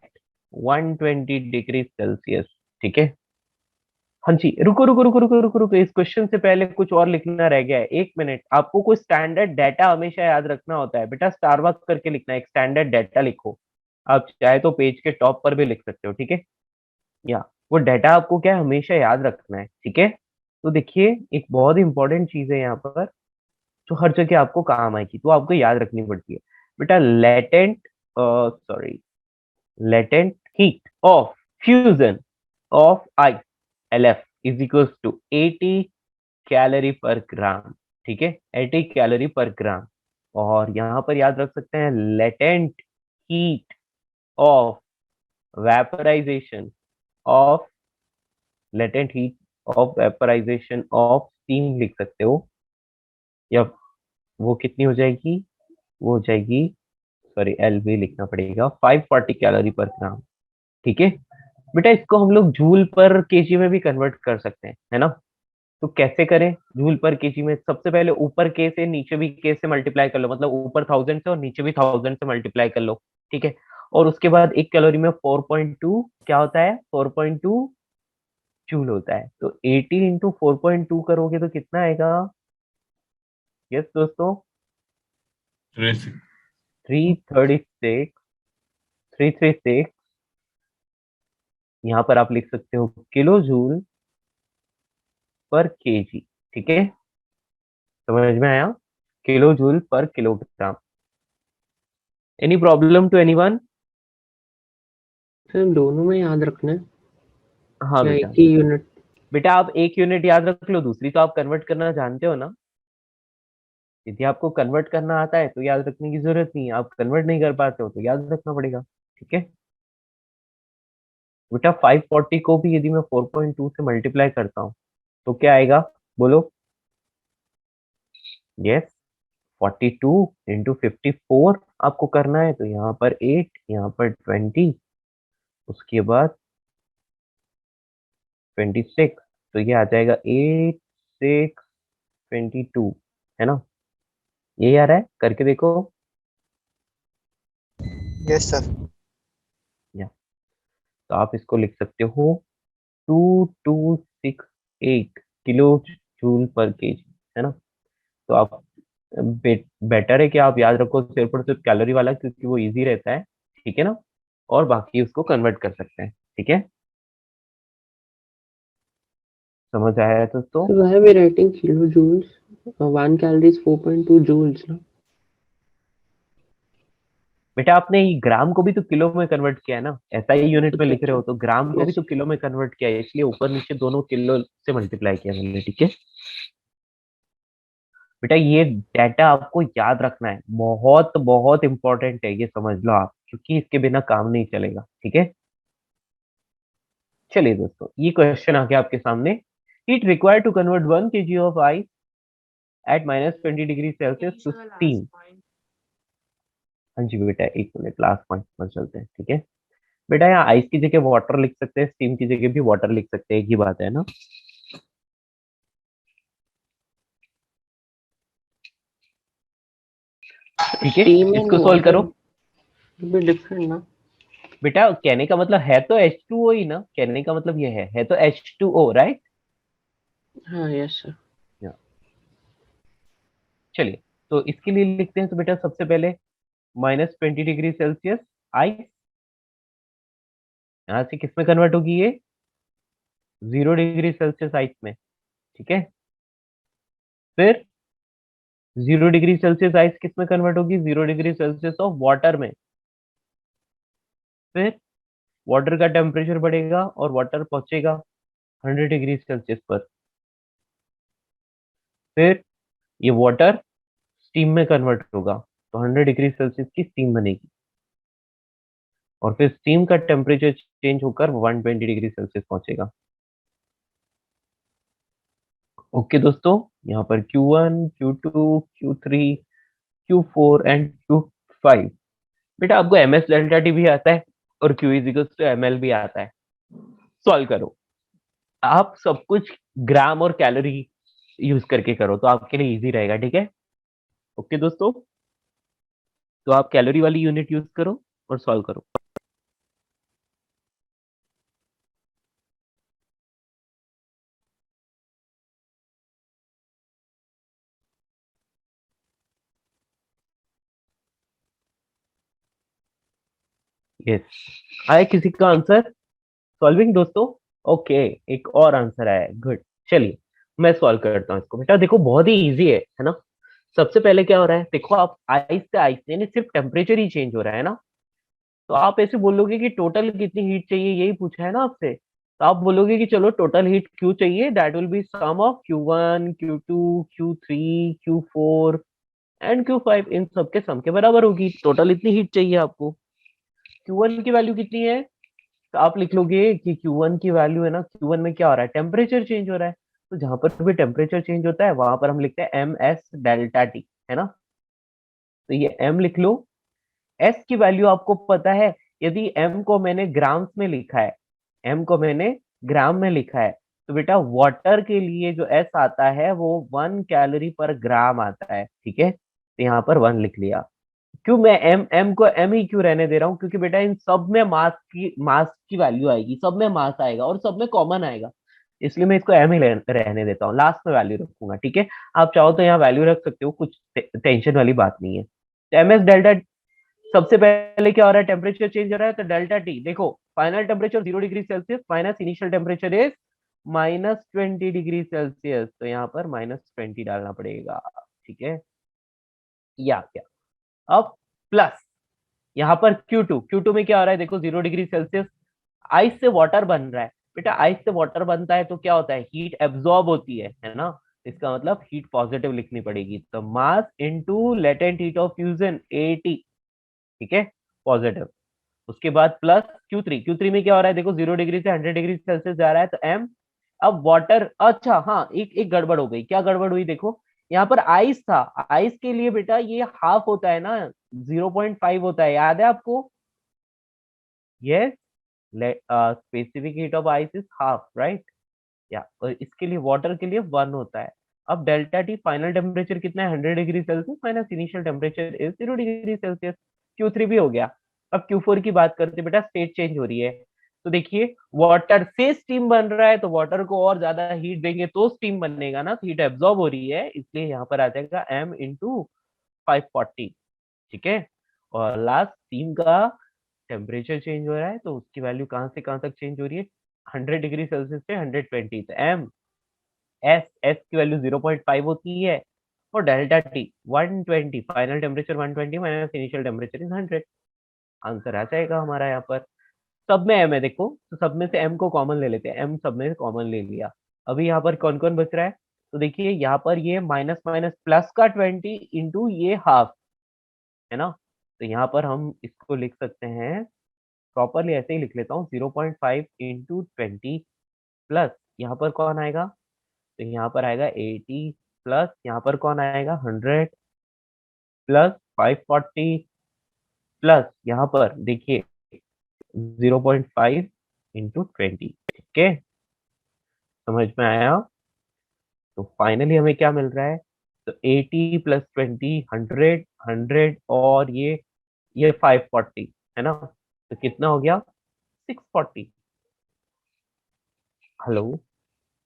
120 degree Celsius. ठीक है, हाँ जी, रुको रुको रुको रुको रुको रुको, इस क्वेश्चन से पहले कुछ और लिखना रह गया है, 1 मिनट। आपको कोई स्टैंडर्ड डाटा हमेशा याद रखना होता है बेटा, स्टारबक्स करके लिखना है, एक स्टैंडर्ड डाटा लिखो। आप चाहे तो पेज के टॉप पर भी लिख सकते हो, ठीक है। या वो डाटा आपको क्या है, हमेशा याद रखना है, ठीक है। तो देखिए एक बहुत इंपॉर्टेंट चीज है यहाँ पर जो हर जगह आपको काम आएगी, तो आपको याद रखनी पड़ती है। बेटा latent heat of fusion of I L F is equal to 80 calorie per gram, ठीक है, 80 कैलोरी पर ग्राम। और यहाँ पर याद रख सकते हैं latent heat of vaporization of latent heat of vaporization of steam लिख सकते हो, या वो कितनी हो जाएगी, वो हो जाएगी, सॉरी एल भी लिखना पड़ेगा, 540 कैलोरी पर ग्राम, ठीक है। बेटा इसको हम लोग जूल पर केजी में भी कन्वर्ट कर सकते हैं, है ना। तो कैसे करें जूल पर केजी में, सबसे पहले ऊपर के से नीचे भी के से मल्टीप्लाई कर लो, मतलब ऊपर 1000 से और नीचे भी 1000 से मल्टीप्लाई कर लो, ठीक है। और उसके बाद एक कैलोरी में 4.2 क्या होता है, 4.2 जूल होता है। तो 80 इंटू 4.2 करोगे तो कितना आएगा, यस दोस्तों, 336, 336। यहाँ पर आप लिख सकते हो किलो जूल पर केजी, ठीक है, समझ में आया, kilo joule per kilogram. Any problem to anyone? Sir दोनों में याद रखना है हाँ या बेटा, एक ही यूनिट? बेटा आप एक यूनिट याद रख लो, दूसरी तो आप कन्वर्ट करना जानते हो ना। यदि आपको कन्वर्ट करना आता है तो याद रखने की जरूरत नहीं है, आप कन्वर्ट नहीं कर पाते हो तो याद रखना पड़ेगा, ठीक है। बेटा 540 को भी यदि मैं 4.2 से मल्टीप्लाई करता हूँ तो क्या आएगा, बोलो, यस, 42 इंटू 54 आपको करना है, तो यहाँ पर 8, यहाँ पर 20, उसके बाद 26, तो ये आ जाएगा 8622, है ना, ये आ रहा है, करके देखो। Yes sir. या तो आप इसको लिख सकते हो 2268 किलो जूल पर केजी, है ना। तो आप बेटर है कि आप याद रखो सिर्फ और सिर्फ कैलोरी वाला, क्योंकि वो इजी रहता है, ठीक है ना, और बाकी उसको कन्वर्ट कर सकते हैं, ठीक है। समझ आया है दोस्तों? So why are we writing kilojoules? 1 calorie is 4.2 joules, no? बेटा आपने ये ग्राम को भी तो किलो में कन्वर्ट किया है ना, ऐसा ही यूनिट में अच्छा लिख रहे अच्छा। हो, तो ग्राम को भी यस। तो किलो में कन्वर्ट किया है, इसलिए ऊपर नीचे दोनों किलो से मल्टीप्लाई किया मैंने, ठीक है। बेटा ये डाटा आपको याद रखना है, बहुत बहुत इंपॉर्टेंट है, ये समझ लो आप, क्योंकि इसके बिना काम नहीं चलेगा, ठीक है। चलिए दोस्तों ये क्वेश्चन आ गया आपके सामने, heat required to convert 1 kg of ice at -20 degree Celsius to steam. हाँ जी बेटा, एक मिनट, लास्ट पॉइंट पर चलते हैं, ठीक है। बेटा यहाँ आइस की जगह वाटर लिख सकते हैं, स्टीम की जगह भी वाटर लिख सकते हैं, एक ही बात है ना। ठीक है, Steam and इसको सॉल्व water करो। will be different, ना? बेटा कहने का मतलब है तो H2O ही ना, कहने का मतलब ये है तो H2O, राइट। हाँ यस सर। चलिए तो इसके लिए लिखते हैं, तो बेटा सबसे पहले -20 डिग्री सेल्सियस आइस, यहाँ से किस में कन्वर्ट होगी ये, 0 डिग्री सेल्सियस आइस में, ठीक है। फिर 0 डिग्री सेल्सियस आइस किस में कन्वर्ट होगी, 0 डिग्री सेल्सियस ऑफ वाटर में। फिर वाटर का टेम्परेचर बढ़ेगा और वाटर पहुंचेगा 100 डिग्री सेल्सियस पर। फिर ये वाटर स्टीम में कन्वर्ट होगा, तो 100 डिग्री सेल्सियस की स्टीम बनेगी, और फिर स्टीम का टेम्परेचर चेंज होकर 120 डिग्री सेल्सियस पहुंचेगा। ओके दोस्तों, यहाँ पर Q1, Q2, Q3, Q4 and Q5। बेटा आपको MS डेल्टा टी भी आता है और Q इजिकल्स टू ML भी आता है। सॉल्व करो, आप सब कुछ ग्राम और कैलोरी यूज करके करो तो आपके लिए इजी रहेगा, ठीक है। ओके दोस्तों, तो आप कैलोरी वाली यूनिट यूज करो और सॉल्व करो। यस, आया किसी का आंसर सॉल्विंग दोस्तों? ओके, एक और आंसर आया है, गुड। चलिए मैं सॉल्व करता हूँ इसको। बेटा देखो बहुत ही इजी है ना। सबसे पहले क्या हो रहा है, देखो आप आइस से आइस यानी सिर्फ टेम्परेचर ही चेंज हो रहा है ना। तो आप ऐसे बोलोगे कि टोटल कितनी हीट चाहिए, यही पूछा है ना आपसे। तो आप बोलोगे कि चलो टोटल हीट क्यू चाहिए, that will be sum of Q1 Q2 Q3 Q4 and Q5, इन सबके सम के बराबर होगी। टोटल इतनी हीट चाहिए आपको। Q1 की वैल्यू कितनी है, तो आप लिख लोगे कि Q1 की वैल्यू है ना, Q1 में क्या हो रहा है, टेम्परेचर चेंज हो रहा है। तो जहां पर भी टेम्परेचर चेंज होता है वहां पर हम लिखते हैं एम एस डेल्टा टी, है ना। तो ये एम लिख लो। एस की वैल्यू आपको पता है, यदि एम को मैंने ग्राम्स में लिखा है, एम को मैंने ग्राम में लिखा है, तो बेटा वाटर के लिए जो एस आता है वो 1 कैलोरी पर ग्राम आता है, ठीक है। तो यहाँ पर 1 लिख लिया। क्यों मैं एम एम को एम ही क्यों रहने दे रहा हूँ, क्योंकि बेटा इन सब में मास की वैल्यू आएगी, सब में मास आएगा और सब में कॉमन आएगा। इसलिए मैं इसको एम ही रहने देता हूँ, लास्ट में वैल्यू रखूंगा, ठीक है। आप चाहो तो यहाँ वैल्यू रख सकते हो, कुछ टेंशन वाली बात नहीं है। तो एम एस डेल्टा, सबसे पहले क्या हो रहा है, टेम्परेचर चेंज हो रहा है, तो डेल्टा टी देखो, final temperature 0 degree Celsius minus initial temperature is -20 degree Celsius, तो यहाँ पर -20 डालना पड़ेगा, ठीक है। या क्या, अब प्लस यहाँ पर Q2 में क्या हो रहा है, देखो 0 डिग्री सेल्सियस, आइस से वाटर बन रहा है। बेटा आइस से वाटर बनता है तो क्या होता है, हीट एब्जॉर्ब होती है ना। इसका मतलब हीट पॉजिटिव लिखनी पड़ेगी, तो mass into latent heat of fusion AT, ठीक है, पॉजिटिव। उसके बाद प्लस Q3 में क्या हो रहा है, देखो 0 डिग्री से 100 डिग्री सेल्सियस जा रहा है, तो M। अब वाटर, अच्छा हाँ, एक गड़बड़ हो गई, क्या गड़बड़ हुई देखो, यहाँ पर आइस था, आइस के लिए बेटा ये हाफ होता है ना, 0.5 होता है, याद है आपको। Yes, specific heat of ice is half, right. या और इसके लिए वाटर के लिए 1 होता है। अब डेल्टा टी फाइनल टेम्परेचर कितना है, 100 degree Celsius minus initial temperature is 0 degree Celsius. Q3 भी हो गया। अब Q4 की बात करते हैं, बेटा स्टेट चेंज हो रही है। तो देखिए वाटर से स्टीम बन रहा है, तो वाटर को और ज्यादा हीट देंगे तो स्टीम बनेगा ना, तो हीट एब्जॉर्ब हो रही है, इसलिए यहाँ पर आ जाएगा M इंटू 540, ठीक है। और लास्ट स्टीम का टेम्परेचर चेंज हो रहा है, तो उसकी वैल्यू कहाँ से कहाँ तक चेंज हो रही है, 100 डिग्री सेल्सियस से 120, तो एम एस एस की वैल्यू 0.5 होती है। और delta T 120, final temperature 120 minus initial temperature is 100। Answer आ जाएगा हमारा यहाँ पर। सब में एम है देखो, तो सब में से एम को कॉमन ले लेते हैं, एम सब में कॉमन ले लिया। अभी यहाँ पर कौन कौन बच रहा है, तो देखिए यहाँ पर ये माइनस माइनस प्लस का 20 इंटू ये हाफ, है ना। तो यहाँ पर हम इसको लिख सकते हैं, प्रॉपरली ऐसे ही लिख लेता हूँ, 0.5 इंटू 20 प्लस यहाँ पर कौन आएगा, तो यहाँ पर आएगा 80 प्लस यहाँ पर कौन आएगा 100 प्लस 540 प्लस यहाँ पर देखिए 0.5 इंटू 20, ठीक है, समझ में आया। तो फाइनली हमें क्या मिल रहा है, तो 80 प्लस 20 100, 100 और ये 540, है ना। तो कितना हो गया 640। हेलो,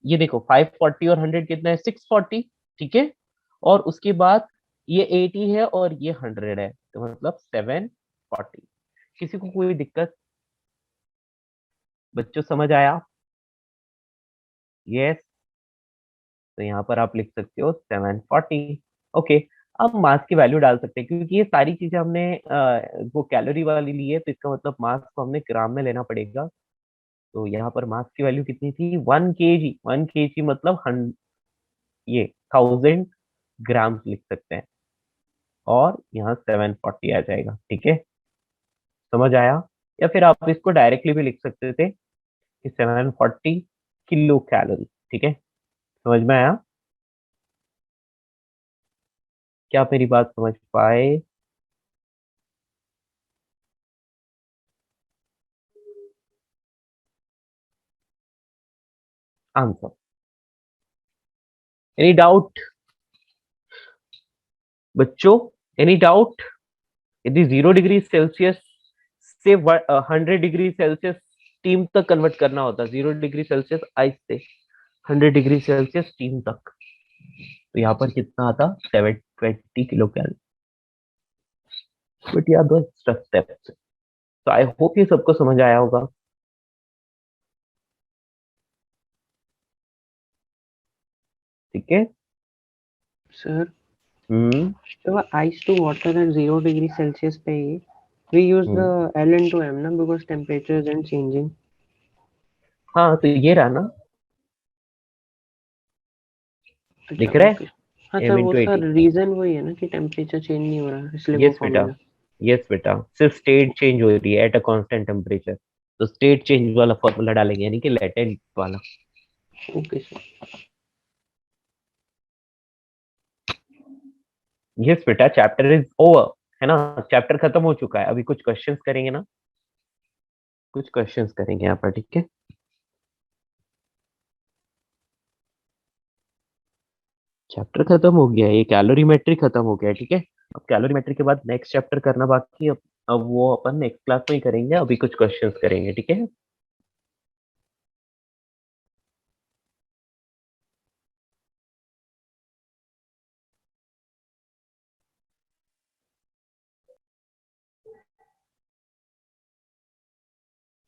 ये देखो 540 और 100 कितना है 640, ठीक है। और उसके बाद ये 80 है और ये 100 है, तो मतलब 740। किसी को कोई दिक्कत, बच्चों समझ आया? यस, तो यहाँ पर आप लिख सकते हो 740। ओके, अब मास की वैल्यू डाल सकते हैं, क्योंकि ये सारी चीजें हमने वो कैलोरी वाली ली है, तो इसका मतलब मास को हमने ग्राम में लेना पड़ेगा। तो यहाँ पर मास की वैल्यू कितनी थी, 1 kg, 1 kg मतलब ये 1000 ग्राम लिख सकते हैं, और यहाँ 740 आ जाएगा, ठीक है, समझ आया। या फिर आप इसको डायरेक्टली भी लिख सकते थे कि 740 किलो कैलोरी, ठीक है, समझ में आया, क्या आप मेरी बात समझ पाए? आंसर, एनी डाउट बच्चों, एनी डाउट? यदि 0 डिग्री सेल्सियस से 100 डिग्री सेल्सियस स्टीम तक कन्वर्ट करना होता, 0 डिग्री सेल्सियस आइस से 100 डिग्री सेल्सियस स्टीम तक, तो यहाँ पर कितना आता, 720 किलो कैलोरी। बट यार दो एक्स्ट्रा स्टेप्स, तो आई होप ये सबको समझ आया होगा। ठीक है। सर, हम्म तो ice to water at 0 degree Celsius पे ही we use the hmm L into M ना, because temperature isn't changing. हाँ, तो ये रहा ना, अच्छा, दिख रहा ओके। है, हाँ एम सर, वो इंटू उसका एटी। रीजन वही है ना कि टेम्परेचर चेंज नहीं हो रहा, इसलिए वो यस बेटा, फॉर्मूला। यस बेटा, सिर्फ स्टेट चेंज हो रही है एट अ कांस्टेंट टेम्परेचर, तो स्टेट चेंज वाला फॉर्मूला डालेंगे, यानी कि लेटेंट वाला। Okay sir. यस बेटा, चैप्टर इज ओवर, है ना, चैप्टर खत्म हो चुका है। अभी कुछ क्वेश्चंस करेंगे ना, कुछ क्वेश्चंस करेंगे यहाँ पर, ठीक है। चैप्टर खत्म हो गया है, ये कैलोरीमेट्री खत्म हो गया है, ठीक है। अब कैलोरीमेट्री के बाद नेक्स्ट चैप्टर करना बाकी है। अब वो अपन नेक्स्ट क्लास में ही करेंगे, अभी कुछ क्वेश्चंस करेंगे, ठीक है।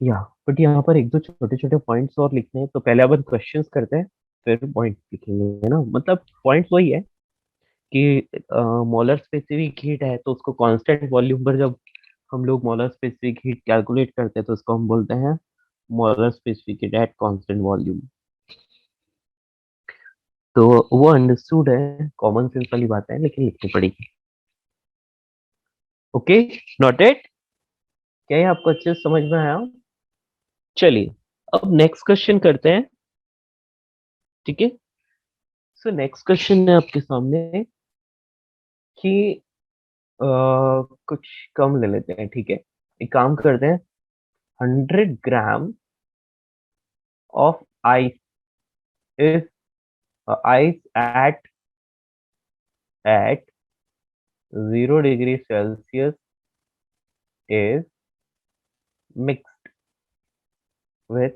या बट यहाँ पर एक दो छोटे छोटे पॉइंट्स और लिखने हैं, तो पहले अपन क्वेश्चंस करते हैं, फिर पॉइंट लिखेंगे, है ना। मतलब पॉइंट्स वही है कि मोलर स्पेसिफिक हीट है, तो उसको कांस्टेंट वॉल्यूम पर जब हम लोग मोलर स्पेसिफिक हीट कैलकुलेट करते हैं, तो उसको हम बोलते हैं molar specific heat at constant volume. तो वो अंडरस्टूड है, कॉमन सेंस वाली बात है, लेकिन लिखनी पड़ेगी। Okay, noted. क्या ये आपको अच्छे से समझ में आया? चलिए, अब नेक्स्ट क्वेश्चन करते हैं, ठीक है। सो नेक्स्ट क्वेश्चन है आपके सामने कि कुछ कम ले लेते हैं, ठीक है। एक काम करते हैं, 100 gram of ice is ice eight 0 degree Celsius is mixed with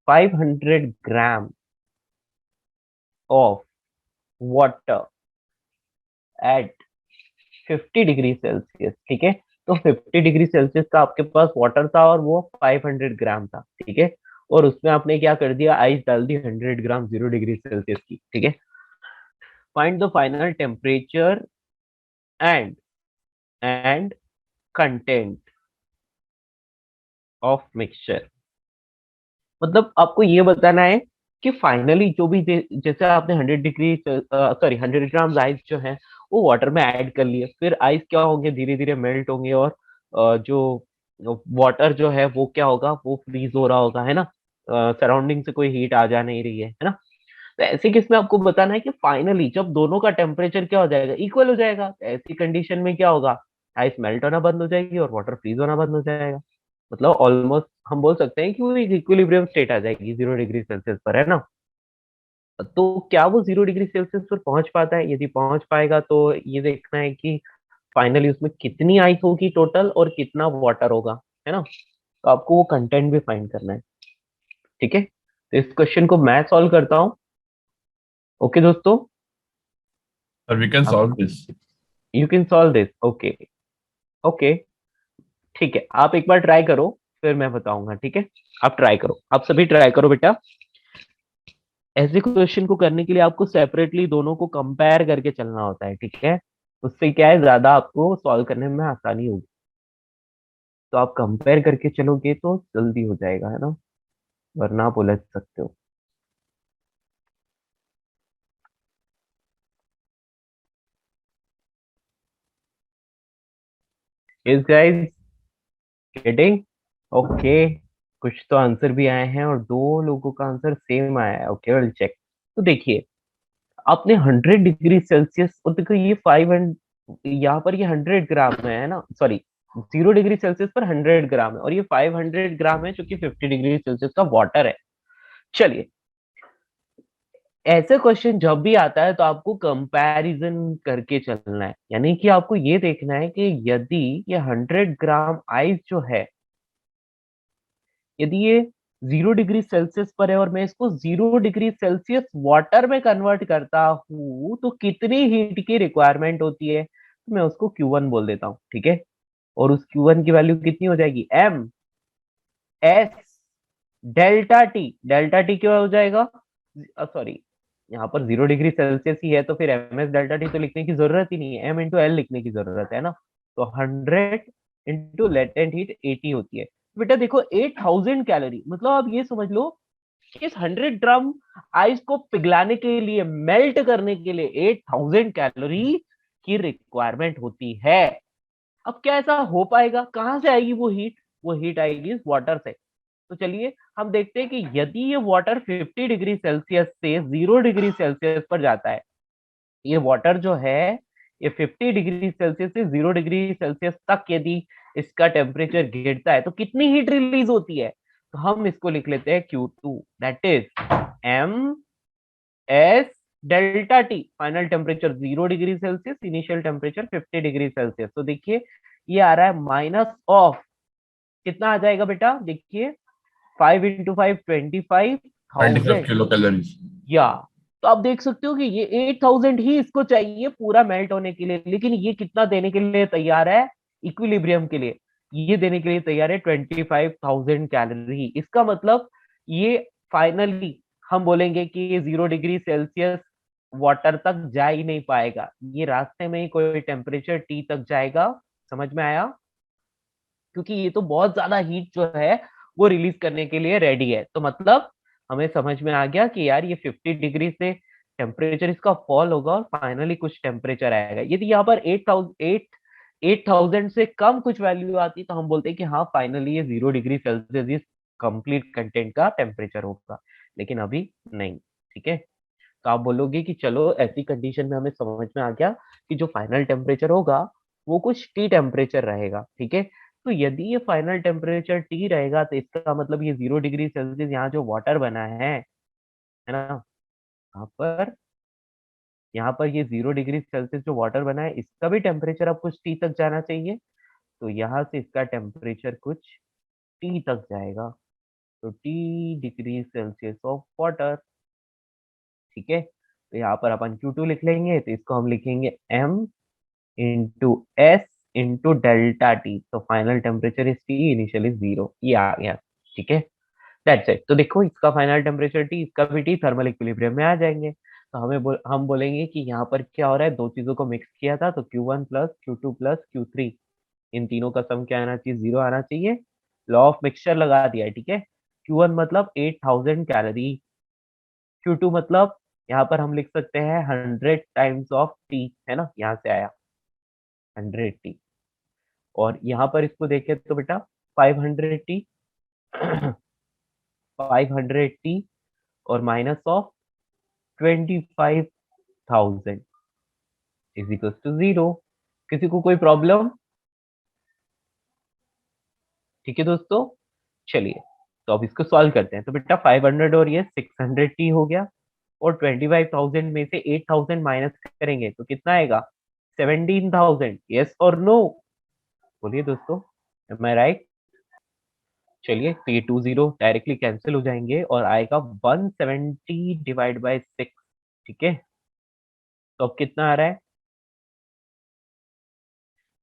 500 gram of water at 50 degree Celsius, ठीक है। तो 50 डिग्री सेल्सियस का आपके पास वाटर था और वो 500 ग्राम था, ठीक है। और उसमें आपने क्या कर दिया, आइस डाल दी 100 ग्राम 0 डिग्री सेल्सियस की, ठीक है। Find the final temperature and and content of mixture. मतलब आपको ये बताना है कि फाइनली जो भी जैसे आपने 100 ग्राम आइस जो है वो वाटर में ऐड कर लिए, फिर आइस क्या होंगे, धीरे धीरे मेल्ट होंगे, और जो वाटर जो है वो क्या होगा, वो फ्रीज हो रहा होगा, है ना। सराउंडिंग से कोई हीट आ जा नहीं रही है ना। तो ऐसे केस में आपको बताना है कि फाइनली जब दोनों का टेम्परेचर क्या हो जाएगा, इक्वल हो जाएगा, तो ऐसी कंडीशन में क्या होगा, आइस मेल्ट होना बंद हो जाएगी और वाटर फ्रीज होना बंद हो जाएगा। मतलब ऑलमोस्ट हम बोल सकते हैं कि वो एक इक्विलिब्रियम स्टेट आ जाएगी 0 डिग्री सेल्सियस पर, है ना। तो क्या वो 0 डिग्री सेल्सियस पर पहुंच पाता है? यदि पहुंच पाएगा तो ये देखना है कि फाइनली उसमें कितनी आइस होगी टोटल और कितना वाटर होगा, है ना। तो आपको वो कंटेंट भी फाइंड करना है, ठीक है। तो इस क्वेश्चन को मैं सॉल्व करता हूँ। ओके दोस्तों, Or we can आप solve this. You can solve this, okay. Okay, ठीक है, आप एक बार ट्राई करो, फिर मैं बताऊंगा, ठीक है। आप ट्राई करो, आप सभी ट्राई करो बेटा। ऐसे क्वेश्चन को करने के लिए आपको सेपरेटली दोनों को कंपेयर करके चलना होता है, ठीक है। उससे क्या है, ज्यादा आपको सॉल्व करने में आसानी होगी। तो आप कंपेयर करके चलोगे तो जल्दी हो जाएगा, है ना, वरना आप उलझ सकते हो। इस गाइस गेटिंग ओके। कुछ तो आंसर भी आए हैं और दो लोगों का आंसर सेम आया है, ओके, विल चेक। तो देखिए, आपने 100 डिग्री सेल्सियस, और देखो ये 500, यहाँ पर ये 100 ग्राम में है ना, सॉरी, 0 डिग्री सेल्सियस पर 100 ग्राम है, और ये 500 ग्राम है जो कि 50 डिग्री सेल्सियस का वाटर है। चलिए, ऐसे क्वेश्चन जब भी आता है तो आपको कंपैरिजन करके चलना है, यानी कि आपको ये देखना है कि यदि ये 100 ग्राम आइस जो है, यदि ये 0 डिग्री सेल्सियस पर है और मैं इसको 0 डिग्री सेल्सियस वाटर में कन्वर्ट करता हूँ, तो कितनी हीट की रिक्वायरमेंट होती है, तो मैं उसको Q1 बोल देता हूँ, ठीक है। और उस Q1 की वैल्यू कितनी हो जाएगी, m s delta T. Delta T क्या हो जाएगा, सॉरी यहाँ पर 0 डिग्री सेल्सियस ही है तो फिर एम एस डेल्टा टी तो लिखने की जरूरत ही नहीं है, एम इंटू एल लिखने की जरूरत है ना। तो 100 इंटू लेटेंट हीट 80 होती है। बेटा देखो 8000 कैलोरी, मतलब आप ये समझ लो कि इस 100 ग्राम आइस को पिघलाने के लिए, मेल्ट करने के लिए 8000 कैलोरी की रिक्वायरमेंट होती है। अब क्या ऐसा हो पाएगा, कहां से आएगी वो हीट, वो हीट आएगी इस वाटर से। तो चलिए हम देखते हैं कि यदि ये वाटर 50 डिग्री सेल्सियस से 0 डिग्री सेल्सियस पर जाता है, ये वाटर जो है ये 50 डिग्री सेल्सियस से 0 डिग्री सेल्सियस तक यदि इसका टेम्परेचर गिरता है तो कितनी हीट रिलीज होती है। तो हम इसको लिख लेते हैं Q2, that is m s delta T. Final temperature 0 degree Celsius, initial temperature 50 degree Celsius. तो देखिए ये आ रहा है माइनस ऑफ, कितना आ जाएगा बेटा, देखिए 5 इंटू 5 25 25 थाउजेंड, किलो कैलोरीज। या तो आप देख सकते हो कि ये 8000 ही इसको चाहिए पूरा मेल्ट होने के लिए, लेकिन ये कितना देने के लिए तैयार है, इक्विलिब्रियम के लिए ये देने के लिए तैयार है 25,000 कैलोरी। इसका मतलब ये फाइनली हम बोलेंगे कि ये 0 डिग्री सेल्सियस वाटर तक जा ही नहीं पाएगा, ये रास्ते में ही कोई टेम्परेचर टी तक जाएगा। समझ में आया, क्योंकि ये तो बहुत ज्यादा हीट जो है वो रिलीज करने के लिए रेडी है। तो मतलब हमें समझ में आ गया कि यार ये 50 डिग्री से टेम्परेचर इसका फॉल होगा और फाइनली कुछ टेम्परेचर आएगा। यदि यहाँ पर 8000 से कम कुछ वैल्यू आती तो हम बोलते हैं कि हाँ फाइनली ये 0 डिग्री सेल्सियस इस कंप्लीट कंटेंट का टेम्परेचर होगा, लेकिन अभी नहीं। ठीक है, तो आप बोलोगे कि चलो ऐसी कंडीशन में हमें समझ में आ गया कि जो फाइनल टेम्परेचर होगा वो कुछ टी टेम्परेचर रहेगा। ठीक है, तो यदि ये फाइनल टेम्परेचर टी रहेगा तो इसका मतलब ये 0 डिग्री सेल्सियस यहाँ जो वाटर बना है ना, यहाँ पर ये 0 डिग्री सेल्सियस जो वाटर बना है इसका भी टेम्परेचर अब कुछ टी तक जाना चाहिए। तो यहाँ से इसका टेम्परेचर कुछ टी तक जाएगा, तो T degree Celsius of water. ठीक है, तो यहाँ पर अपन Q2 लिख लेंगे, तो इसको हम लिखेंगे m into S into delta T. तो final temperature is T, initial is 0, ये आ गया। ठीक है, दैट्स इट। तो देखो इसका फाइनल टेम्परेचर टी, इसका भी टी, थर्मल इक्विलिब्रियम में आ जाएंगे। तो हम बोलेंगे कि यहाँ पर क्या हो रहा है, दो चीजों को मिक्स किया था तो Q1 plus Q2 plus Q3, इन तीनों का सम क्या आना चाहिए, 0 आना चाहिए। लॉ ऑफ मिक्सचर लगा दिया है। ठीक है, Q1 मतलब 8000 कैलोरी, Q2 मतलब यहाँ पर हम लिख सकते हैं 100 टाइम्स ऑफ टी, है ना, यहाँ से आया 100 टी। और यहाँ पर इसको देखें तो बेटा 500 टी 500 टी और minus of 25,000 is equal to 0। किसी को कोई प्रॉब्लम? ठीक है दोस्तों, चलिए तो अब इसको सॉल्व करते हैं। तो बेटा 500 और ये 600 टी हो गया, और 25,000 में से 8,000 माइनस करेंगे तो कितना आएगा, 17,000। यस और नो, बोलिए दोस्तों, एम आई राइट? चलिए तो ये 20 डायरेक्टली कैंसिल हो जाएंगे और आएगा 170 डिवाइड बाय 6। ठीक है, तो अब कितना आ रहा है,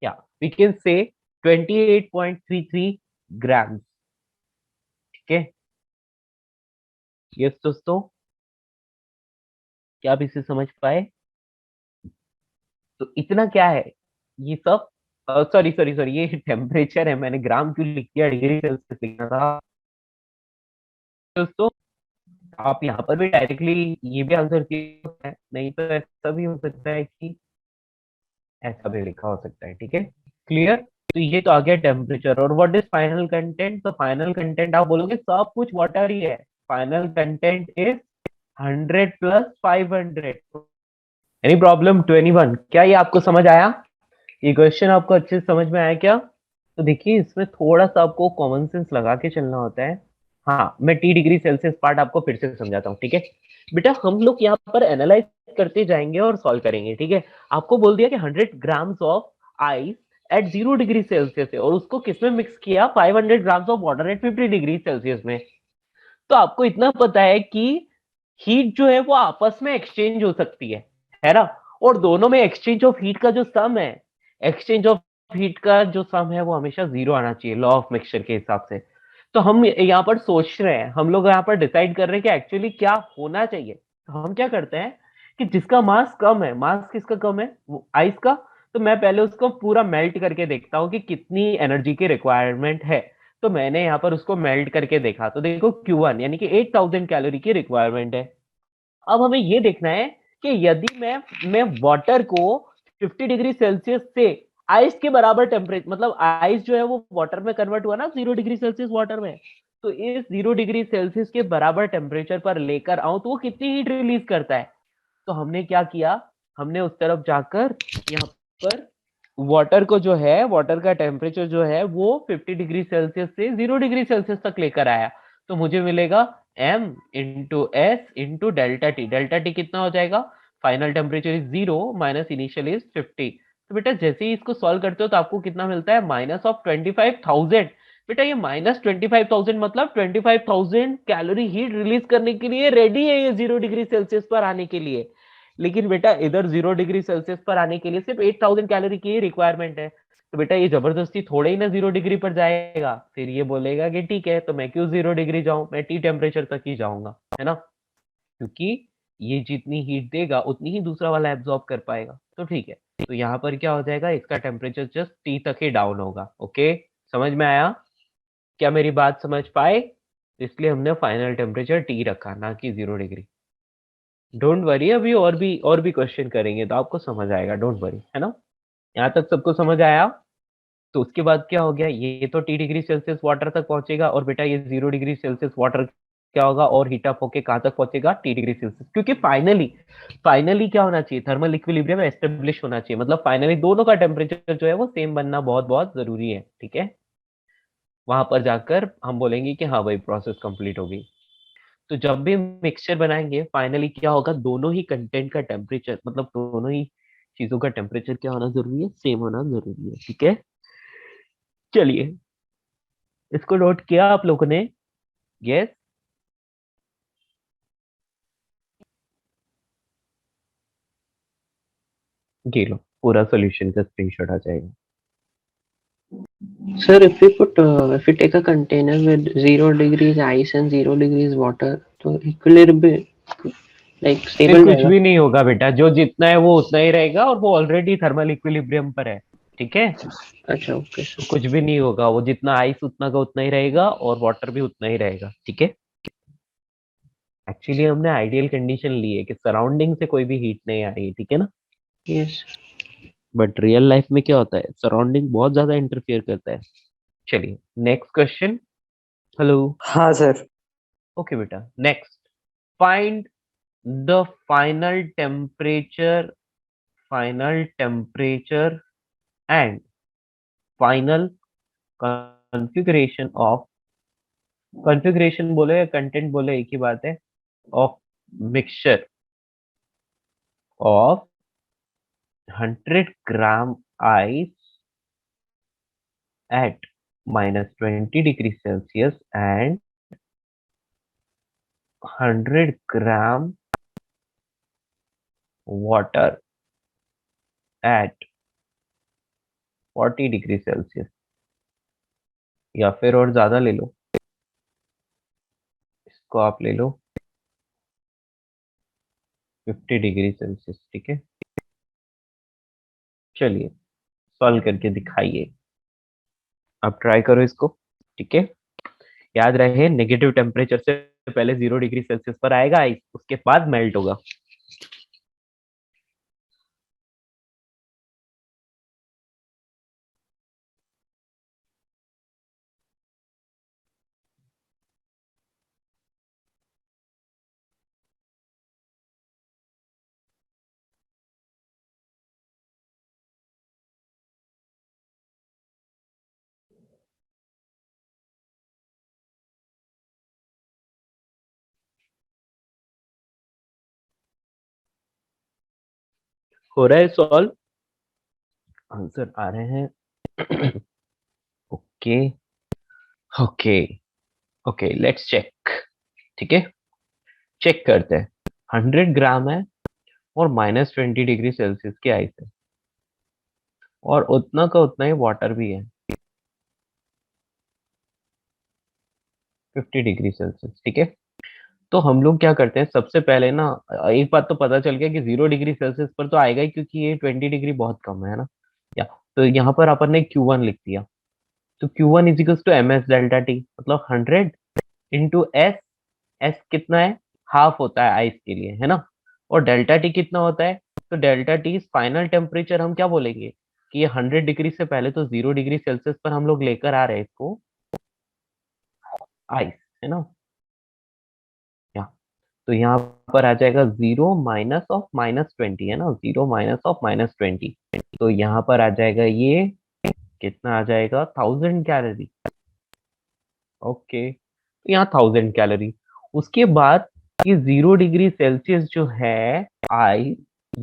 या वी कैन से 28.33 ग्राम्स। ठीक है, यस दोस्तों, क्या आप इसे समझ पाए? तो इतना क्या है ये सब, सॉरी सॉरी सॉरी, ये टेम्परेचर है, मैंने ग्राम क्यों लिख दिया, डिग्री सेल्सियस लिखना था दोस्तों। आप यहाँ पर भी डायरेक्टली ये भी आंसर किया सकते हैं, नहीं तो ऐसा भी हो सकता है कि ऐसा भी लिखा हो सकता है। ठीक है, क्लियर? तो ये तो आ गया टेम्परेचर। और व्हाट इज फाइनल कंटेंट, तो फाइनल कंटेंट आप बोलोगे सब कुछ वाटर ही है, final content is 100 plus 500। Any problem 21? क्या ये आपको समझ आया, ये क्वेश्चन आपको अच्छे से समझ में आया क्या? तो देखिए इसमें थोड़ा सा आपको कॉमन सेंस लगा के चलना होता है। हाँ, मैं टी डिग्री सेल्सियस पार्ट आपको फिर से समझाता हूँ। ठीक है बेटा, हम लोग यहाँ पर एनालाइज करते जाएंगे और सॉल्व करेंगे। ठीक है, आपको बोल दिया कि 100 grams of ice eight 0 degree Celsius है, और उसको किसमें मिक्स किया, 500 grams of water at 50 degree Celsius में। तो आपको इतना पता है कि हीट जो है वो आपस में एक्सचेंज हो सकती है ना, और दोनों में एक्सचेंज ऑफ हीट का जो सम है, एक्सचेंज ऑफ हीट का जो सम है वो हमेशा 0 आना चाहिए लॉ ऑफ मिक्सचर के हिसाब से। तो हम यहाँ पर सोच रहे हैं, हम लोग यहाँ पर डिसाइड कर रहे हैं कि एक्चुअली क्या होना चाहिए। तो हम क्या करते हैं कि जिसका मास कम है, मास किसका कम है, वो आइस का, तो मैं पहले उसको पूरा मेल्ट करके देखता हूँ कि कितनी एनर्जी की रिक्वायरमेंट है। तो मैंने यहाँ पर उसको मेल्ट करके देखा, तो देखो Q1 यानी कि 8000 कैलोरी की रिक्वायरमेंट है। अब हमें ये देखना है कि यदि मैं वाटर को 50 डिग्री सेल्सियस से आइस के बराबर टेम्परेचर, मतलब आइस जो है वो वाटर में कन्वर्ट हुआ ना 0 डिग्री सेल्सियस वाटर में, तो इस 0 डिग्री सेल्सियस के बराबर टेम्परेचर पर लेकर आऊं तो वो कितनी हीट रिलीज करता है। तो हमने क्या किया, हमने उस तरफ जाकर यहाँ पर वाटर को जो है, वाटर का टेम्परेचर जो है वो 50 डिग्री सेल्सियस से 0 डिग्री सेल्सियस तक लेकर आया। तो मुझे मिलेगा m into S into delta T. Delta T कितना हो जाएगा, final temperature is 0 minus initial is 50। तो बेटा जैसे ही इसको सॉल्व करते हो तो आपको कितना मिलता है, माइनस ऑफ 25,000। बेटा ये माइनस 25,000 मतलब 25,000 कैलोरी हीट रिलीज करने के लिए रेडी है ये 0 डिग्री सेल्सियस पर आने के लिए। लेकिन बेटा इधर 0 डिग्री सेल्सियस पर आने के लिए सिर्फ 8000 कैलोरी की रिक्वायरमेंट है। तो बेटा ये जबरदस्ती थोड़े ही ना 0 डिग्री पर जाएगा, फिर ये बोलेगा कि ठीक है तो मैं क्यों 0 डिग्री जाऊं, मैं टी टेम्परेचर तक ही जाऊंगा, है ना, क्योंकि ये जितनी हीट देगा उतनी ही दूसरा वाला एब्जॉर्ब कर पाएगा। तो ठीक है, तो यहाँ पर क्या हो जाएगा, इसका टेम्परेचर जस्ट टी तक ही डाउन होगा। ओके, समझ में आया, क्या मेरी बात समझ पाए। इसलिए हमने फाइनल टेम्परेचर टी रखा, ना कि 0 डिग्री। डोंट वरी, अभी और भी क्वेश्चन करेंगे तो आपको समझ आएगा, डोंट वरी, है ना। यहाँ तक सबको समझ आया। तो उसके बाद क्या हो गया, ये तो टी डिग्री सेल्सियस वाटर तक पहुंचेगा, और बेटा ये 0 डिग्री सेल्सियस वाटर क्या होगा और हीट अप होके कहाँ तक पहुंचेगा, टी डिग्री सेल्सियस। क्योंकि फाइनली क्या होना चाहिए, थर्मल इक्विलिब्रियम एस्टेब्लिश होना चाहिए, मतलब फाइनली दोनों का टेम्परेचर जो है वो सेम बनना बहुत बहुत जरूरी है। ठीक है, वहां पर जाकर हम बोलेंगे कि हाँ भाई प्रोसेस कंप्लीट हो गई। तो जब भी मिक्सचर बनाएंगे फाइनली क्या होगा, दोनों ही कंटेंट का टेम्परेचर, मतलब दोनों ही चीजों का टेम्परेचर क्या होना जरूरी है, सेम होना जरूरी है। ठीक है, चलिए इसको नोट किया आप लोगों ने। यस, ये लो पूरा सॉल्यूशन का स्क्रीनशॉट आ जाएगा। Sir, if we take a container with 0 degrees ice and 0 degrees water, तो equilibrium like फिर stable कुछ रहेगा। भी नहीं होगा बेटा, जो जितना है वो उतना ही रहेगा, और वो ऑलरेडी थर्मल इक्विलिब्रियम पर है। ठीक है, अच्छा, ओके तो सर। कुछ भी नहीं होगा, वो जितना आइस उतना का उतना ही रहेगा, और वाटर भी उतना ही रहेगा। ठीक है, एक्चुअली हमने आइडियल कंडीशन ली है कि सराउंडिंग से कोई भी हीट नहीं आ रही है। ठीक है ना, यस। बट रियल लाइफ में क्या होता है, सराउंडिंग बहुत ज्यादा इंटरफियर करता है। चलिए नेक्स्ट क्वेश्चन। हेलो, हाँ सर। ओके बेटा, next, find the final temperature and final configuration of, configuration बोले या कंटेंट बोले एक ही बात है, of mixture of 100 gram ice at -20 degree Celsius and 100 gram water at 40 degree Celsius, या फिर और ज्यादा ले लो, इसको आप ले लो 50 डिग्री सेल्सियस। ठीक है, चलिए सॉल्व करके दिखाइए, आप ट्राई करो इसको। ठीक है, याद रहे नेगेटिव टेम्परेचर से पहले 0 डिग्री सेल्सियस पर आएगा आइस, उसके बाद मेल्ट होगा। हो रहा है सॉल्व, आंसर आ रहे हैं। Okay okay okay, let's check. ठीक है, चेक करते हैं। 100 ग्राम है और -20 डिग्री सेल्सियस की आइस है, और उतना का उतना ही वाटर भी है 50 डिग्री सेल्सियस, ठीक है। तो हम लोग क्या करते हैं सबसे पहले ना, एक बात तो पता चल गया कि 0 डिग्री सेल्सियस पर तो आएगा ही, क्योंकि ये 20 डिग्री बहुत कम है ना। या तो यहाँ पर अपन ने Q1 लिख दिया। तो Q1 is equals to M S delta T, मतलब 100 × एस कितना है, हाफ होता है आइस के लिए, है ना। और डेल्टा टी कितना होता है, तो डेल्टा टी फाइनल टेम्परेचर हम क्या बोलेंगे कि ये 100 डिग्री से पहले तो 0 डिग्री सेल्सियस पर हम लोग लेकर आ रहे हैं इसको, आइस, है ना। या तो यहाँ पर आ जाएगा 0 - (-20) है ना, 0 - (-20). तो यहाँ पर आ जाएगा ये कितना आ जाएगा, 1000 कैलोरी। ओके, तो यहाँ 1000 कैलोरी। उसके बाद ये 0 डिग्री सेल्सियस जो है आई,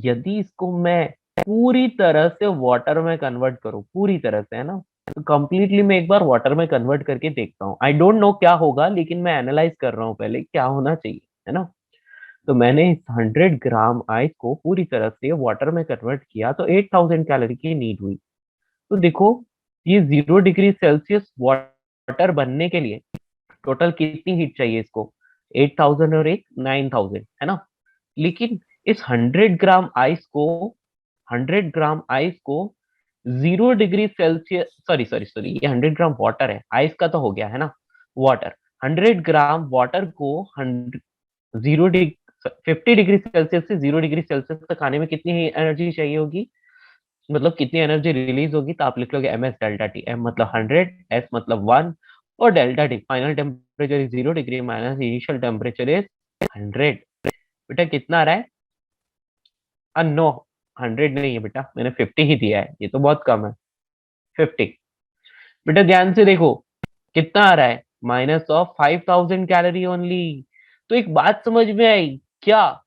यदि इसको मैं पूरी तरह से वाटर में कन्वर्ट करूँ, पूरी तरह से, है ना, तो कंप्लीटली मैं एक बार वाटर में कन्वर्ट करके देखता हूँ। आई डोंट नो क्या होगा, लेकिन मैं एनालाइज कर रहा हूँ पहले क्या होना चाहिए, है ना। तो मैंने इस 100 ग्राम आइस को पूरी तरह से वाटर में कन्वर्ट किया, तो 8000 कैलोरी की नीड हुई। तो देखो, ये 0 डिग्री सेल्सियस वाटर बनने के लिए टोटल कितनी हीट चाहिए इसको, 8000 और एक 9000, है ना। लेकिन इस 100 ग्राम आइस को 0 डिग्री सेल्सियस, सॉरी ये 100 ग्राम वाटर है, आइस का तो हो गया, है ना, वाटर। 100 ग्राम वाटर को 50 डिग्री सेल्सियस से 0 डिग्री सेल्सियस तक आने में कितनी एनर्जी चाहिए होगी, मतलब कितनी एनर्जी रिलीज होगी। तो आप लिख लोगे M S delta T, M मतलब 100, एस मतलब 1, और delta T final temperature is 0 degree minus initial temperature is 100। बेटा कितना आ रहा है, नो, 100 नहीं है बेटा, मैंने 50 ही दिया है, ये तो बहुत कम है, 50। बेटा ध्यान से देखो कितना आ रहा है, -(-5000 कैलोरी ओनली। तो एक बात समझ में आई क्या,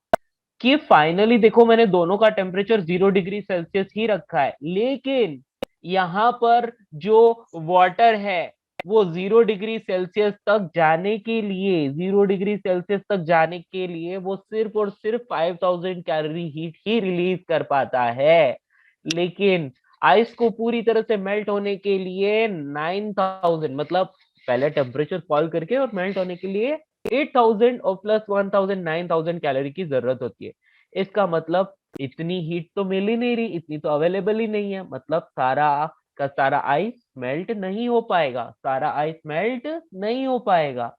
कि फाइनली देखो मैंने दोनों का टेम्परेचर 0 डिग्री सेल्सियस ही रखा है, लेकिन यहाँ पर जो वाटर है वो 0 डिग्री सेल्सियस तक जाने के लिए, 0 डिग्री सेल्सियस तक जाने के लिए वो सिर्फ और सिर्फ 5000 कैलोरी हीट ही रिलीज कर पाता है। लेकिन आइस को पूरी तरह से मेल्ट होने के लिए 9000, मतलब पहले टेम्परेचर फॉल करके और मेल्ट होने के लिए 8000 और +1000 9000 कैलोरी की जरूरत होती है। इसका मतलब इतनी हीट तो मिल ही नहीं रही, इतनी तो अवेलेबल ही नहीं है, मतलब सारा का सारा आइस मेल्ट नहीं हो पाएगा, सारा आइस मेल्ट नहीं हो पाएगा।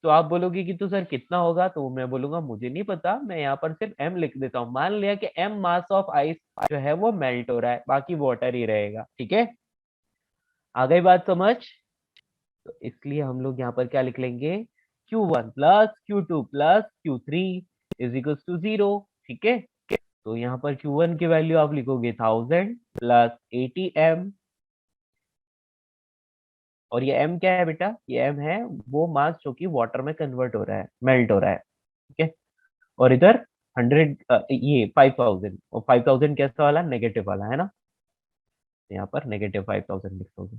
तो आप बोलोगे कि तो सर कितना होगा, तो मैं बोलूंगा मुझे नहीं पता, मैं यहाँ पर सिर्फ m लिख देता हूँ। मान लिया कि m मास ऑफ आइस जो है वो मेल्ट हो रहा है, बाकी वाटर ही रहेगा, ठीक है। आ गई बात समझ। तो इसलिए हम लोग यहाँ पर क्या लिख लेंगे, Q1 plus Q2 plus Q3 is equal to 0, ठीक है। तो यहाँ पर Q1 की वैल्यू आप लिखोगे 1000 प्लस 80m, और ये m क्या है बेटा, ये m है वो मास जो कि वाटर में कन्वर्ट हो रहा है, मेल्ट हो रहा है, ठीक है। और इधर 100, ये 5000, और 5000 कैसा वाला, नेगेटिव वाला, है ना। यहाँ पर -5000 लिख दोगे।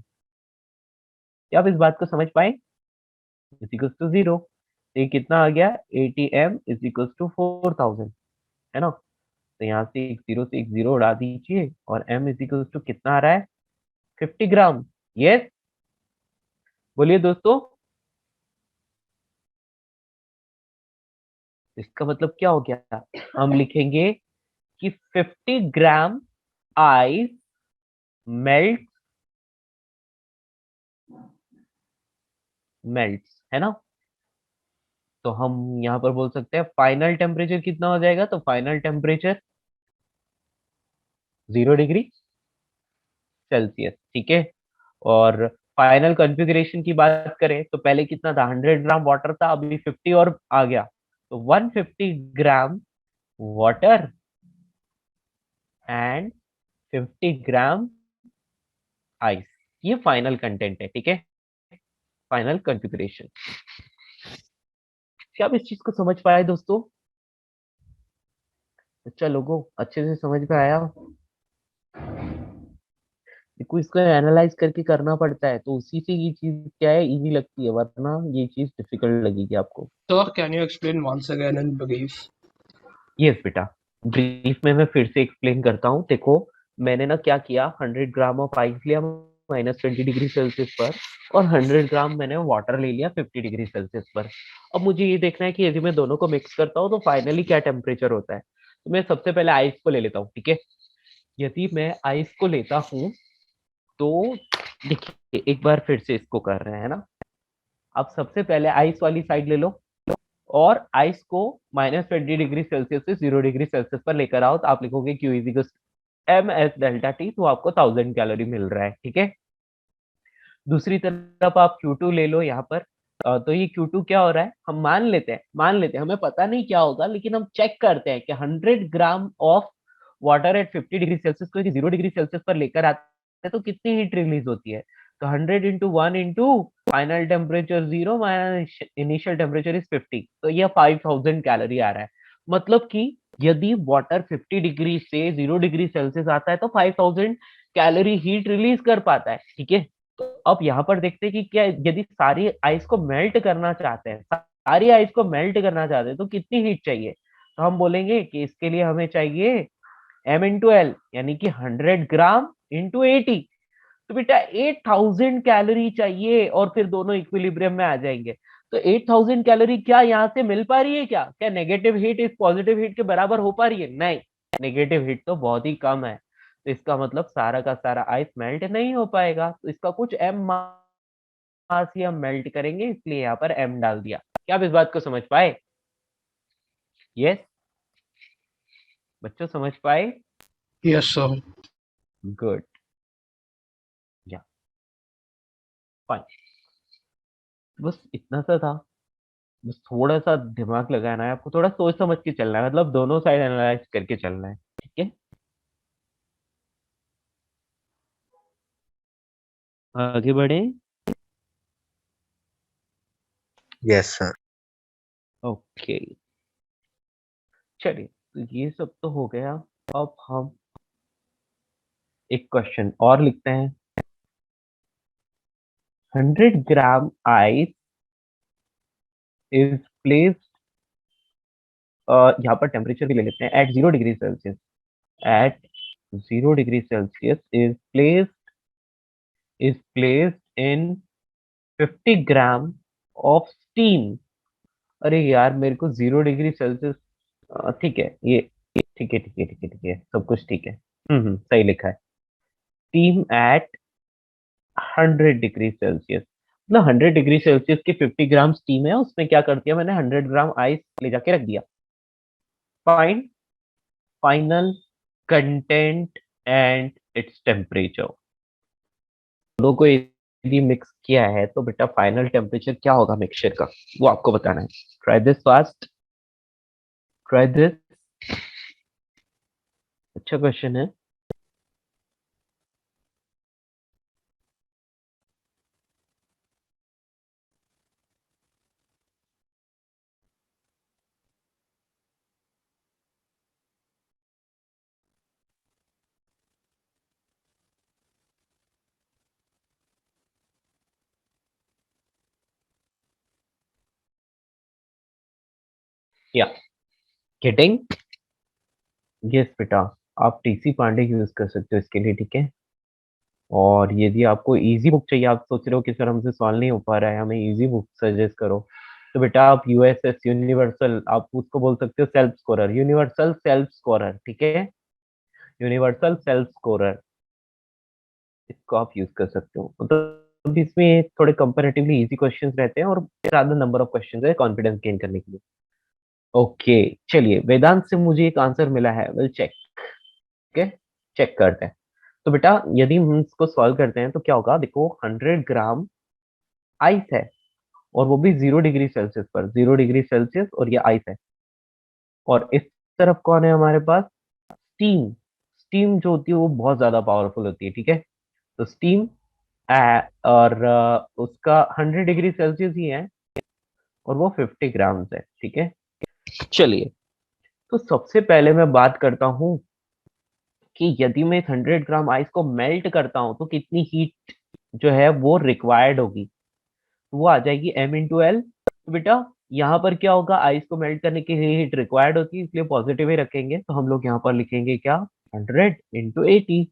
क्या आप इस बात को समझ पाए, इज इक्वल टू 0। तो ये कितना आ गया, 80m इज इक्वल टू 4000, है ना। तो यहाँ से एक जीरो उड़ा दीजिए, और m इज इक्वल टू कितना आ रहा है, 50 ग्राम। यस, बोलिए दोस्तों, इसका मतलब क्या हो गया, हम लिखेंगे कि 50 ग्राम आइस मेल्ट मेल्ट्स, है ना। तो हम यहाँ पर बोल सकते हैं फाइनल टेम्परेचर कितना हो जाएगा, तो फाइनल टेम्परेचर 0 डिग्री सेल्सियस, ठीक है। और फाइनल कॉन्फ़िगरेशन की बात करें तो पहले कितना था, 100 ग्राम वाटर था, अभी 50 और आ गया, तो 150 gram water and 50 gram ice, ये फाइनल कंटेंट है, ठीक है, फाइनल कॉन्फ़िगरेशन। क्या आप इस चीज को समझ पाए दोस्तों, अच्छा लोगों, अच्छे से समझ में आया। देखो इसको एनालाइज करके करना पड़ता है, तो उसी से ये चीज क्या है, इजी लगती है, वरना ये चीज डिफिकल्ट लगेगी आपको। Sir, can you explain once again in brief? Yes बेटा, ब्रीफ में मैं फिर से एक्सप्लेन करता हूँ। देखो मैंने ना क्या किया, 100 ग्राम ऑफ आइस लिया -20 डिग्री सेल्सियस पर, और 100 ग्राम मैंने वाटर ले लिया 50 डिग्री सेल्सियस पर। अब मुझे ये देखना है कि यदि मैं दोनों को मिक्स करता हूँ तो फाइनली क्या टेम्परेचर होता है। तो मैं सबसे पहले आइस को ले लेता हूँ, ठीक है। यदि मैं आइस को लेता हूँ तो देखिए एक बार फिर से इसको कर रहे हैं ना। अब सबसे पहले आइस वाली साइड ले लो, और आइस को -20 डिग्री सेल्सियस से 0 डिग्री सेल्सियस पर लेकर आओ। तो आप लिखोगे Q इज MS∆T, तो आपको 1000 कैलोरी मिल रहा है, ठीक है। दूसरी तरफ आप Q2 ले लो यहाँ पर। तो ये Q2 क्या हो रहा है, हम मान लेते हैं, हमें पता नहीं क्या होगा, लेकिन हम चेक करते हैं कि 100 gram of water at 50 degree Celsius को 0 डिग्री सेल्सियस पर लेकर आते हैं तो कितनी हीट रिलीज होती है। तो 100 × 1 × final temperature 0 minus initial temperature is 50, तो ये 5000 कैलोरी आ रहा है। मतलब कि यदि वाटर 50 डिग्री से 0 डिग्री सेल्सियस आता है तो 5000 कैलोरी हीट रिलीज कर पाता है, ठीक है। तो अब यहाँ पर देखते हैं कि क्या यदि सारी आइस को मेल्ट करना चाहते हैं, सारी आइस को मेल्ट करना चाहते हैं तो कितनी हीट चाहिए। तो हम बोलेंगे कि इसके लिए हमें चाहिए M × L, यानी कि 100 ग्राम × 80। तो बेटा 8000 कैलोरी चाहिए, और फिर दोनों इक्विलिब्रियम में आ जाएंगे। तो 8000 कैलोरी क्या यहाँ से मिल पा रही है, क्या क्या नेगेटिव हीट इस पॉजिटिव हीट के बराबर हो पा रही है? नहीं, नेगेटिव हीट तो बहुत ही कम है। तो इसका मतलब सारा का सारा आइस मेल्ट नहीं हो पाएगा, तो इसका कुछ M मास ही हम मेल्ट करेंगे, इसलिए यहाँ पर M डाल दिया। क्या आप इस बात को समझ पाए? यस बच्चों, समझ पाए? Yes, sir. गुड, या फाइन। बस इतना सा था। बस थोड़ा सा दिमाग लगाना है आपको, थोड़ा सोच समझ के चलना है, मतलब दोनों साइड एनालाइज करके चलना है, ठीक है। आगे बढ़े। Yes, sir. ओके, चलिए तो ये सब तो हो गया। अब हम एक क्वेश्चन और लिखते हैं। 100 ग्राम आइस इज प्लेस्ड, यहाँ पर टेम्परेचर भी ले लेते हैं, at 0 degree Celsius. At 0 degree Celsius is placed in 50 gram of steam. अरे यार मेरे को 0 डिग्री सेल्सियस, ठीक है ये, ठीक है ठीक है ठीक है ठीक है, सब कुछ ठीक है। सही लिखा है। स्टीम एट 100 डिग्री सेल्सियस, मतलब 100 डिग्री सेल्सियस की 50 ग्राम स्टीम है, उसमें क्या कर दिया मैंने, 100 ग्राम आइस ले जाके रख दिया। Find final content and its temperature. दोनों को यदि मिक्स किया है तो बेटा फाइनल टेम्परेचर क्या होगा मिक्सचर का, वो आपको बताना है। Try this fast, try this. अच्छा क्वेश्चन है। या गेटिंग, यस बेटा, आप टीसी पांडे यूज कर सकते हो इसके लिए, ठीक है। और यदि आपको इजी बुक चाहिए, आप सोच रहे हो कि सर हमसे सॉल्व नहीं हो पा रहा है, हमें इजी बुक सजेस्ट करो, तो बेटा आप यूएसएस यूनिवर्सल, आप उसको बोल सकते हो self scorer, universal self scorer, ठीक है। यूनिवर्सल सेल्फ स्कोरर, इसको आप यूज कर सकते हो। मतलब इसमें थोड़े कंपैरेटिवली इजी क्वेश्चंस रहते हैं और ज्यादा नंबर ऑफ क्वेश्चंस है कॉन्फिडेंस गेन करने के लिए। ओके, चलिए वेदांत से मुझे एक आंसर मिला है, विल चेक। ओके, चेक करते हैं। तो बेटा यदि हम इसको सॉल्व करते हैं तो क्या होगा, देखो 100 ग्राम आइस है, और वो भी 0 डिग्री सेल्सियस पर, 0 डिग्री सेल्सियस, और ये आइस है। और इस तरफ कौन है हमारे पास, स्टीम। स्टीम जो होती है वो बहुत ज्यादा पावरफुल होती है, ठीक है। तो स्टीम और उसका 100 डिग्री सेल्सियस ही है, और वो 50 ग्राम्स है, ठीक है। चलिए, तो सबसे पहले मैं बात करता हूँ कि यदि मैं 100 ग्राम आइस को मेल्ट करता हूँ तो कितनी हीट जो है वो रिक्वायर्ड होगी। तो वो आ जाएगी M × L। तो बेटा यहाँ पर क्या होगा, आइस को मेल्ट करने के लिए हीट रिक्वायर्ड होती है, इसलिए पॉजिटिव ही रखेंगे। तो हम लोग यहाँ पर लिखेंगे क्या, 100 × 80,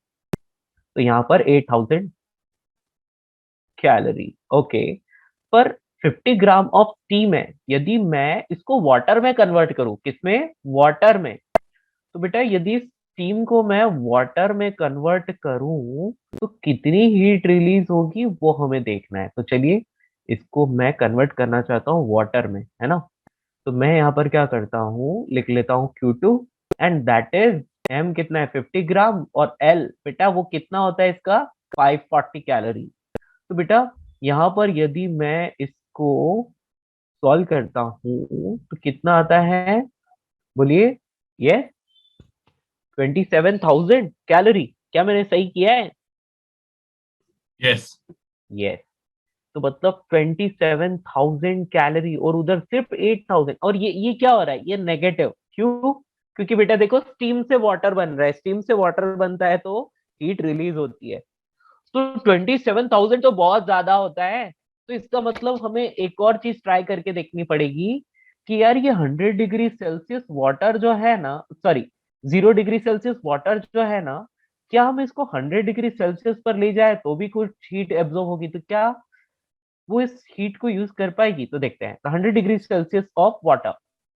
तो यहाँ पर 8000 कैलोरी। ओके, पर 50 ग्राम ऑफ स्टीम है, यदि मैं इसको वाटर में कन्वर्ट करूं, किसमें, वाटर में, तो बेटा यदि स्टीम को मैं वाटर में कन्वर्ट करूं तो कितनी हीट रिलीज होगी वो हमें देखना है। तो चलिए इसको मैं कन्वर्ट करना चाहता हूँ वाटर में, है ना। तो मैं यहाँ पर क्या करता हूँ, लिख लेता हूँ Q2 and that is M कितना है 50 ग्राम और L बेटा वो कितना होता है इसका 540 कैलोरी। तो बेटा यहाँ पर यदि मैं इसको सॉल्व करता हूँ तो कितना आता है, बोलिए। ये 27,000 कैलोरी, क्या मैंने सही किया है? Yes. यस। तो मतलब 27,000 कैलोरी और उधर सिर्फ 8,000, और ये क्या हो रहा है, ये नेगेटिव क्यों? क्योंकि बेटा देखो स्टीम से वाटर बन रहा है, स्टीम से वाटर बनता है तो हीट रिलीज होती है। तो 27,000 तो बहुत ज्यादा होता है। तो इसका मतलब हमें एक और चीज ट्राई करके देखनी पड़ेगी कि यार ये 100 डिग्री सेल्सियस वाटर जो है ना, सॉरी 0 डिग्री सेल्सियस वाटर जो है ना, क्या हम इसको 100 डिग्री सेल्सियस पर ले जाए तो भी कुछ हीट एब्जॉर्ब होगी, तो क्या वो इस हीट को यूज कर पाएगी? तो देखते हैं। तो 100 डिग्री सेल्सियस ऑफ वाटर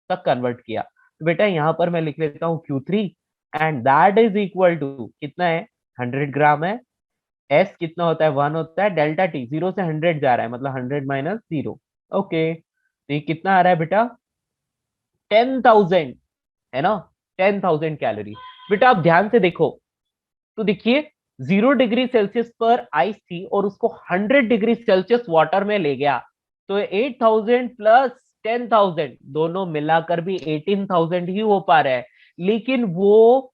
तक कन्वर्ट किया, तो बेटा यहाँ पर मैं लिख लेता हूँ Q3 and that is equal to कितना है, 100 ग्राम है, एस कितना होता है, 1 होता है, डेल्टा टी 0 से 100 जा रहा है मतलब 100 - 0। ओके, तो ये कितना आ रहा है बेटा, 10,000, है ना, 10,000 कैलोरी। बेटा आप ध्यान से देखो तो देखिए 0 डिग्री सेल्सियस पर आइस थी और उसको 100 डिग्री सेल्सियस वाटर में ले गया, तो 8,000 प्लस 10,000 दोनों मिलाकर भी 18,000 ही हो पा रहा है। लेकिन वो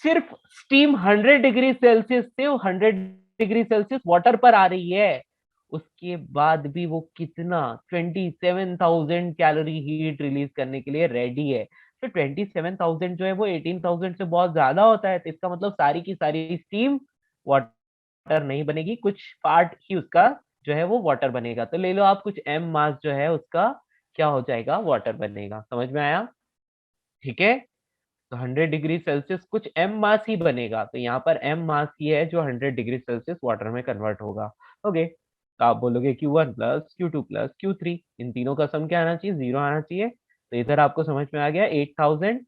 सिर्फ स्टीम 100 डिग्री सेल्सियस से 100 डिग्री सेल्सियस वाटर पर आ रही है, उसके बाद भी वो कितना 27,000 कैलोरी हीट रिलीज करने के लिए रेडी है। तो 27,000 जो है वो 18,000 से बहुत ज्यादा होता है, तो इसका मतलब सारी की सारी स्टीम वाटर नहीं बनेगी, कुछ पार्ट ही उसका जो है वो वाटर बनेगा। तो ले लो आप कुछ m मास जो है उसका क्या हो जाएगा, वाटर बनेगा। समझ में आया? ठीक है, तो 100 डिग्री सेल्सियस कुछ m मास ही बनेगा, तो यहाँ पर m मास ही है जो 100 डिग्री सेल्सियस वाटर में कन्वर्ट होगा। ओके, तो आप बोलोगे Q1 plus Q2 plus Q3, इन तीनों का सम क्या आना चाहिए, 0 आना चाहिए। तो इधर आपको समझ में आ गया 8,000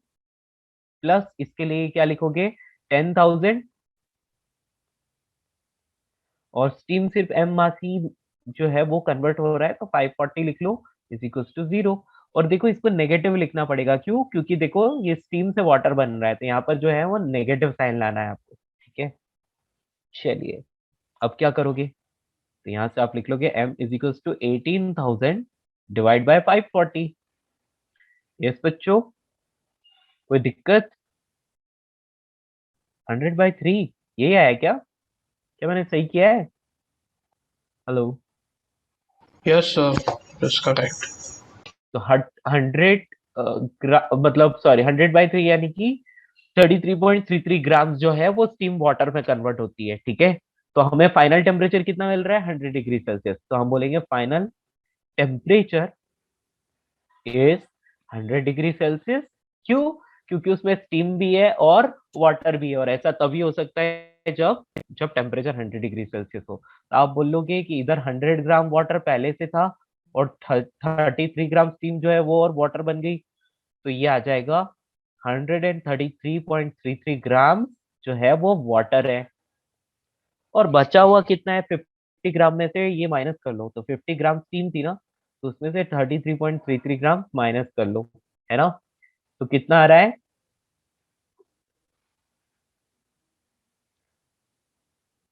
प्लस इसके लिए क्या लिखोगे 10,000, और स्टीम सिर्फ m मास ही जो है वो कन्वर्ट हो रहा है, तो 540 लिख लो इज इक्वल टू 0। और देखो इसको नेगेटिव लिखना पड़ेगा, क्यों? क्योंकि देखो ये स्टीम से वाटर बन रहा है, तो यहाँ पर जो है वो नेगेटिव साइन लाना है आपको। ठीक है, चलिए अब क्या करोगे, तो यहाँ से आप लिख लोगे m is equal to 18,000 divide by 540। Yes बच्चों, कोई दिक्कत? 100/3 यही आया क्या? क्या मैंने सही किया है? Hello? Yes, sir. That's correct. तो 100 मतलब सॉरी 100/3 यानी कि 33.33 ग्राम जो है वो स्टीम वाटर में कन्वर्ट होती है। ठीक है, तो हमें फाइनल टेम्परेचर कितना मिल रहा है, 100 डिग्री सेल्सियस, तो हम बोलेंगे final temperature is 100 degree Celsius. क्यों? क्योंकि उसमें स्टीम भी है और वाटर भी है, और ऐसा तभी हो सकता है जब जब टेम्परेचर 100 डिग्री सेल्सियस हो। तो आप बोलोगे कि इधर 100 ग्राम वाटर पहले से था और 33 ग्राम स्टीम जो है वो और वाटर बन गई, तो ये आ जाएगा 133.33 ग्राम जो है वो वाटर है, और बचा हुआ कितना है 50 ग्राम में से ये माइनस कर लो, तो 50 ग्राम स्टीम थी ना, तो उसमें से 33.33 ग्राम माइनस कर लो, है ना। तो कितना आ रहा है,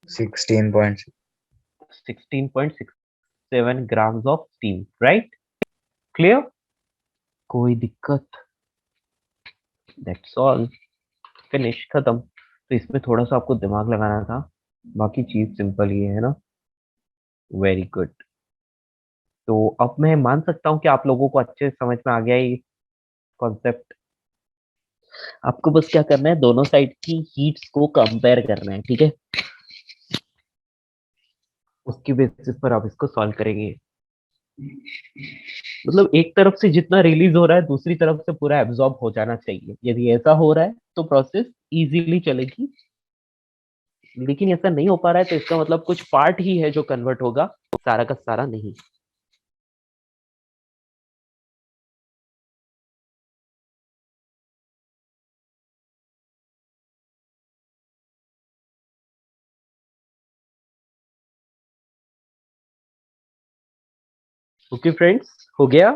16.6. 16.67 grams of steam, right? Clear? कोई दिक्कत? दैट्स ऑल, फिनिश, खत्म। तो इसमें थोड़ा सा आपको दिमाग लगाना था, बाकी चीज सिंपल ही है ना। Very good. तो अब मैं मान सकता हूँ कि आप लोगों को अच्छे से समझ में आ गया ये कॉन्सेप्ट। आपको बस क्या करना है, दोनों साइड की हीट्स को कंपेयर करना है, ठीक है। उसकी बेसिस पर आप इसको सॉल्व करेंगे। मतलब एक तरफ से जितना रिलीज हो रहा है दूसरी तरफ से पूरा एब्जॉर्ब हो जाना चाहिए। यदि ऐसा हो रहा है तो प्रोसेस इजीली चलेगी, लेकिन ऐसा नहीं हो पा रहा है तो इसका मतलब कुछ पार्ट ही है जो कन्वर्ट होगा, सारा का सारा नहीं। ओके फ्रेंड्स, हो गया?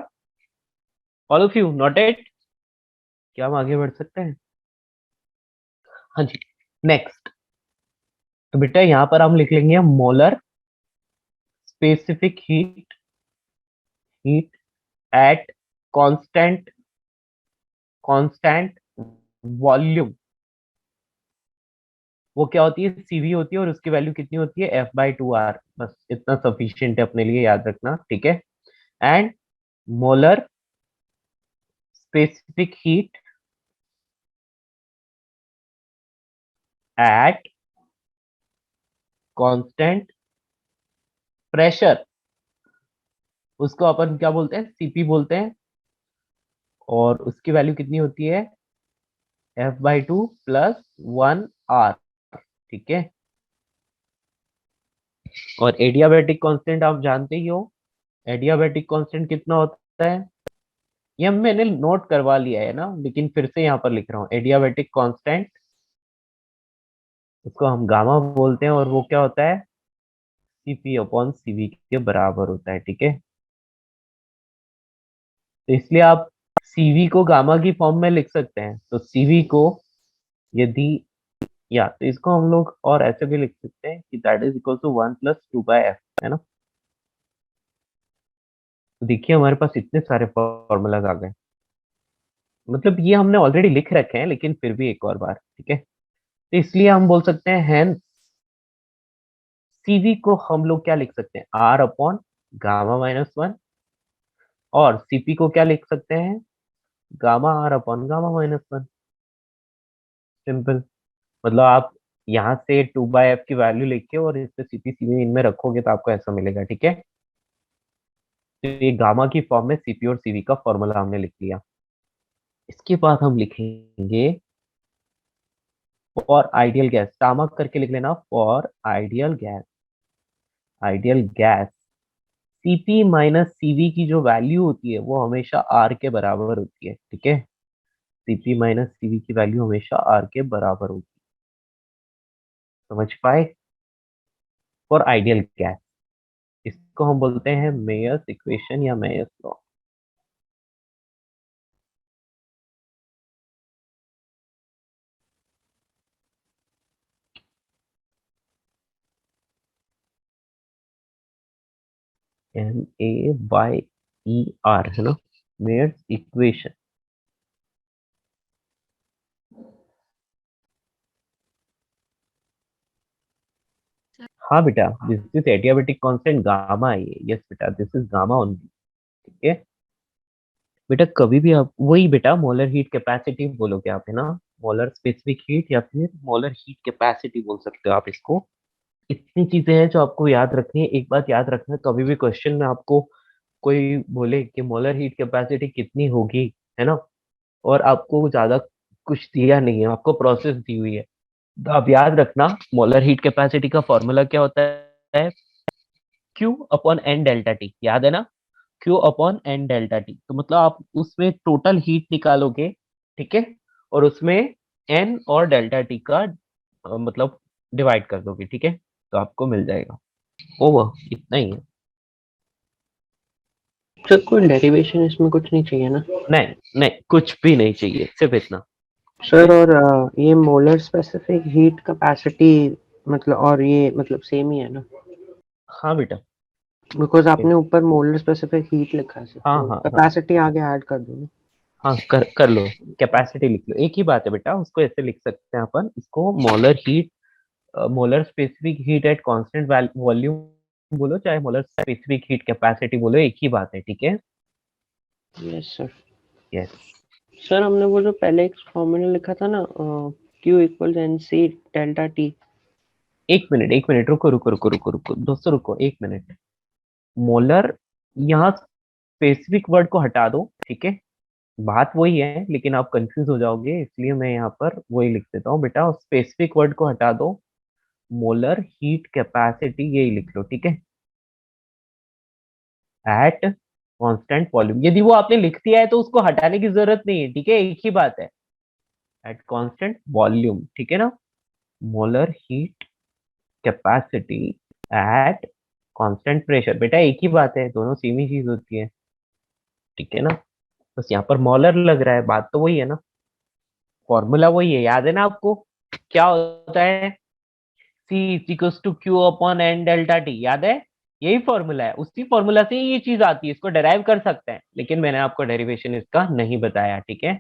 All of you noted? क्या हम आगे बढ़ सकते हैं? हाँ जी। नेक्स्ट, तो बेटा यहाँ पर हम लिख लेंगे molar specific heat, heat at constant constant volume. वो क्या होती है? सीवी होती है, और उसकी वैल्यू कितनी होती है? F/2R। बस इतना सफिशिएंट है अपने लिए याद रखना, ठीक है। And molar specific heat at constant pressure, उसको अपन क्या बोलते हैं? सीपी बोलते हैं। और उसकी वैल्यू कितनी होती है? F/2 प्लस 1R, ठीक है। और एडियाबैटिक कांस्टेंट आप जानते ही हो, एडियाबैटिक कांस्टेंट कितना होता है? ये मैंने नोट करवा लिया है ना, लेकिन फिर से यहाँ पर लिख रहा हूँ। एडियाबैटिक कांस्टेंट, उसको हम गामा बोलते हैं, और वो क्या होता है? सीपी अपॉन सीवी के बराबर होता है, ठीक है। तो इसलिए आप सीवी को गामा की फॉर्म में लिख सकते हैं। तो सीवी को यदि, या तो इसको हम लोग और ऐसे भी लिख सकते हैं कि that is equal to 1+2/f, है ना। तो देखिए हमारे पास इतने सारे फॉर्मूलाज आ गए, मतलब ये हमने ऑलरेडी लिख रखे हैं, लेकिन फिर भी एक और बार, ठीक है। तो इसलिए हम बोल सकते हैं हेंस सीवी को हम लोग क्या लिख सकते हैं? R upon gamma. और सीपी को क्या लिख सकते हैं? Gamma R upon gamma. Simple. मतलब आप यहाँ से 2/f की वैल्यू लेके और इससे सीपी सीवी इनमें रखोगे तो आपको ऐसा मिलेगा, ठीक है। तो ये गामा की फॉर्म में सीपी और सीवी का फॉर्मूला हमने लिख लिया। इसके बाद हम लिखेंगे फॉर आइडियल गैस, गामा करके लिख लेना, for ideal gas, ideal gas CP minus CV की जो वैल्यू होती है वो हमेशा आर के बराबर होती है, ठीक है। सीपी माइनस सीवी की वैल्यू हमेशा आर के बराबर होगी। समझ पाए? फॉर आइडियल गैस, इसको हम बोलते हैं मेयर्स इक्वेशन या मेयर्स लॉ। MAYER है ना, मेयर्स इक्वेशन। हाँ बेटा, this is adiabatic constant gamma है। यस बेटा, दिस इज गामा ओनली, ठीक है। बेटा कभी भी आप वही बेटा मोलर हीट कैपेसिटी बोलोगे आप, है ना। मोलर स्पेसिफिक हीट या फिर मोलर हीट कैपेसिटी बोल सकते हो आप इसको। इतनी चीजें हैं जो आपको याद रखनी है। एक बात याद रखना, कभी भी क्वेश्चन में आपको कोई बोले कि मोलर हीट कैपेसिटी कितनी होगी, है ना, और आपको ज्यादा कुछ दिया नहीं है, आपको प्रोसेस दी हुई है, तो आप याद रखना मोलर हीट कैपेसिटी का फॉर्मूला क्या होता है? Q upon N delta T, याद है ना। Q upon N delta T, तो मतलब आप उसमें टोटल हीट निकालोगे, ठीक है, और उसमें एन और डेल्टा टी का मतलब डिवाइड कर दोगे, ठीक है, तो आपको मिल जाएगा। ओवर, इतना ही है। सर कोई डेरिवेशन इसमें कुछ नहीं चाहिए ना? नहीं नहीं, कुछ भी नहीं चाहिए, सिर्फ इतना। सर और ये मोलर स्पेसिफिक हीट कैपेसिटी मतलब, और ये मतलब सेम ही है ना? हाँ बेटा। बिकॉज आपने ऊपर मोलर स्पेसिफिक हीट लिखा है सर, हाँ तो हाँ हाँ कैपेसिटी आगे ऐड कर दो ना। हाँ, कर लो। कैपेसिटी लिख लो, एक ही बात है बेटा, उसको ऐसे लिख सकते हैं अपन, इसको molar heat, molar specific heat at constant volume बोलो, चाहे मोलर स्पेसिफिक हीट कैपेसिटी बोलो, एक ही बात है, ठीक है। Yes sir. यस। सर हमने वो जो पहले एक फॉर्मूला लिखा था ना, Q equal N C delta T. एक मिनट, रुको रुको रुको रुको रुको दोस्तों, रुको एक मिनट। मोलर, यहाँ स्पेसिफिक वर्ड को हटा दो, ठीक है। बात वही है, लेकिन आप कंफ्यूज हो जाओगे, इसलिए मैं यहाँ पर वही लिख देता हूँ बेटा, स्पेसिफिक वर्ड को हटा दो, मोलर हीट कैपेसिटी यही लिख लो, ठीक है, एट कांस्टेंट वॉल्यूम। यदि वो आपने लिख दिया है तो उसको हटाने की जरूरत नहीं है, ठीक है, एक ही बात है, एट कांस्टेंट वॉल्यूम, ठीक है ना, molar heat capacity at constant pressure, बेटा एक ही बात है, दोनों सेम ही चीज होती है, ठीक है ना, बस यहाँ पर मॉलर लग रहा है, बात तो वही है ना, फॉर्मूला वही है, याद है ना आपको, क्या होता है, C equals to Q upon N delta T, याद है, यही फॉर्मूला है, उसी फॉर्मूला से ये चीज आती है, इसको डेराइव कर सकते हैं, लेकिन मैंने आपको डेरिवेशन इसका नहीं बताया, ठीक है,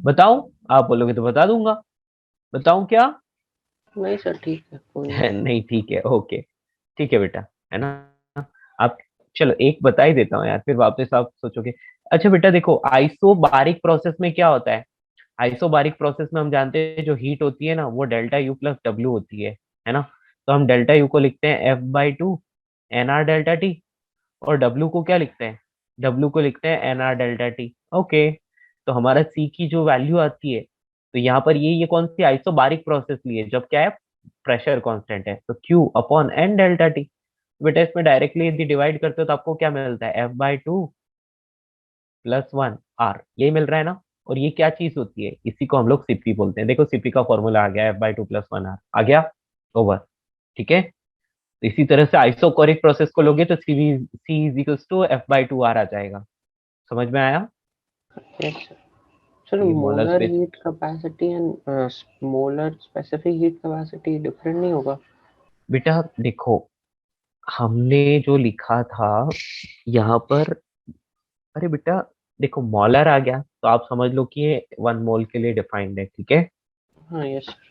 बताऊं, आप बोलोगे तो बता दूंगा, बताऊं क्या? नहीं सर, ठीक है, कोई नहीं। नहीं ठीक है, ओके, ठीक है बेटा, है ना, आप, चलो एक बता ही देता हूँ यार, फिर वापस आप सोचोगे। अच्छा बेटा देखो, आइसोबारिक प्रोसेस में क्या होता है, आइसोबारिक प्रोसेस में हम जानते हैं जो हीट होती है ना वो डेल्टा यू प्लस डब्ल्यू होती है ना, तो हम डेल्टा यू को लिखते हैं F by two N R delta T, और डब्ल्यू को क्या लिखते हैं, डब्ल्यू को लिखते हैं N R delta T, okay, तो हमारा सी की जो वैल्यू आती है, तो यहाँ पर ये कौन सी आइसोबारिक प्रोसेस ली है, जब क्या है, प्रेशर कांस्टेंट है, तो Q upon N delta T, बेटा इसमें डायरेक्टली यदि डिवाइड करते हो तो आपको क्या मिलता है, F by two plus one R, यही मिल रहा है ना, और ये क्या चीज होती है, इसी को हम लोग सीपी बोलते हैं, देखो सीपी का फॉर्मूला आ गया, F by two plus one R आ गया, ओवर, ठीक है, तो इसी तरह से आइसोकोरिक प्रोसेस को लोगे तो C is equals to F by two R आ जाएगा, समझ में आया? Yes sir. सर ये molar molar space, heat capacity and molar specific heat capacity different नहीं होगा? बेटा देखो, हमने जो लिखा था यहाँ पर, अरे बेटा देखो मॉलर आ गया तो आप समझ लो कि ये 1 मोल के लिए डिफाइंड है, ठीक है, हाँ यस सर।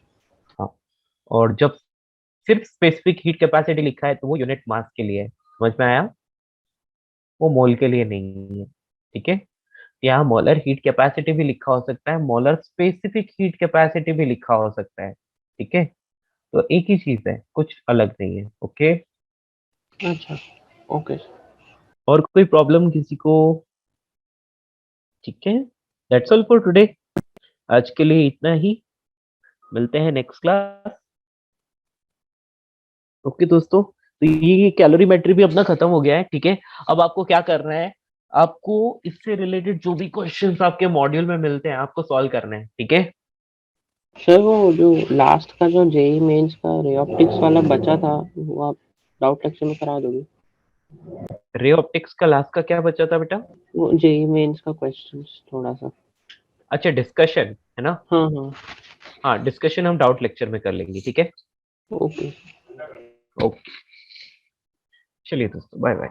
हाँ, और जब सिर्फ स्पेसिफिक हीट कैपेसिटी लिखा है तो वो यूनिट मास के लिए है, समझ में आया, वो मोल के लिए नहीं है, ठीक है, यहाँ मोलर हीट कैपेसिटी भी लिखा हो सकता है, मोलर स्पेसिफिक हीट कैपेसिटी भी लिखा हो सकता है, ठीक है, तो एक ही चीज है, कुछ अलग नहीं है, ओके, अच्छा, ओके सर। और कोई प्रॉब्लम किसी को? ठीक है, दैट्स ऑल फॉर टुडे, आज के लिए इतना ही, मिलते हैं नेक्स्ट क्लास, ओके दोस्तों, तो ये कैलोरीमेट्री भी अपना खत्म हो गया है, ठीक है, अब आपको क्या करना है, आपको इससे रिलेटेड जो भी क्वेश्चंस आपके मॉड्यूल में मिलते हैं आपको सॉल्व करने हैं, ठीक है, सर वो जो लास्ट का जो जेई मेंस का रे ऑप्टिक्स वाला बचा था वो आप डाउट लेक्चर में करा दोगे? रे ऑप्टिक्स का लास्ट का क्या बचा था बेटा? वो जेई मेंस का क्वेश्चन थोड़ा सा। अच्छा डिस्कशन है ना, हाँ हाँ। हाँ डिस्कशन हम डाउट लेक्चर में कर लेंगे, ठीक है, ओके। ओके, चलिए दोस्तों, बाय बाय।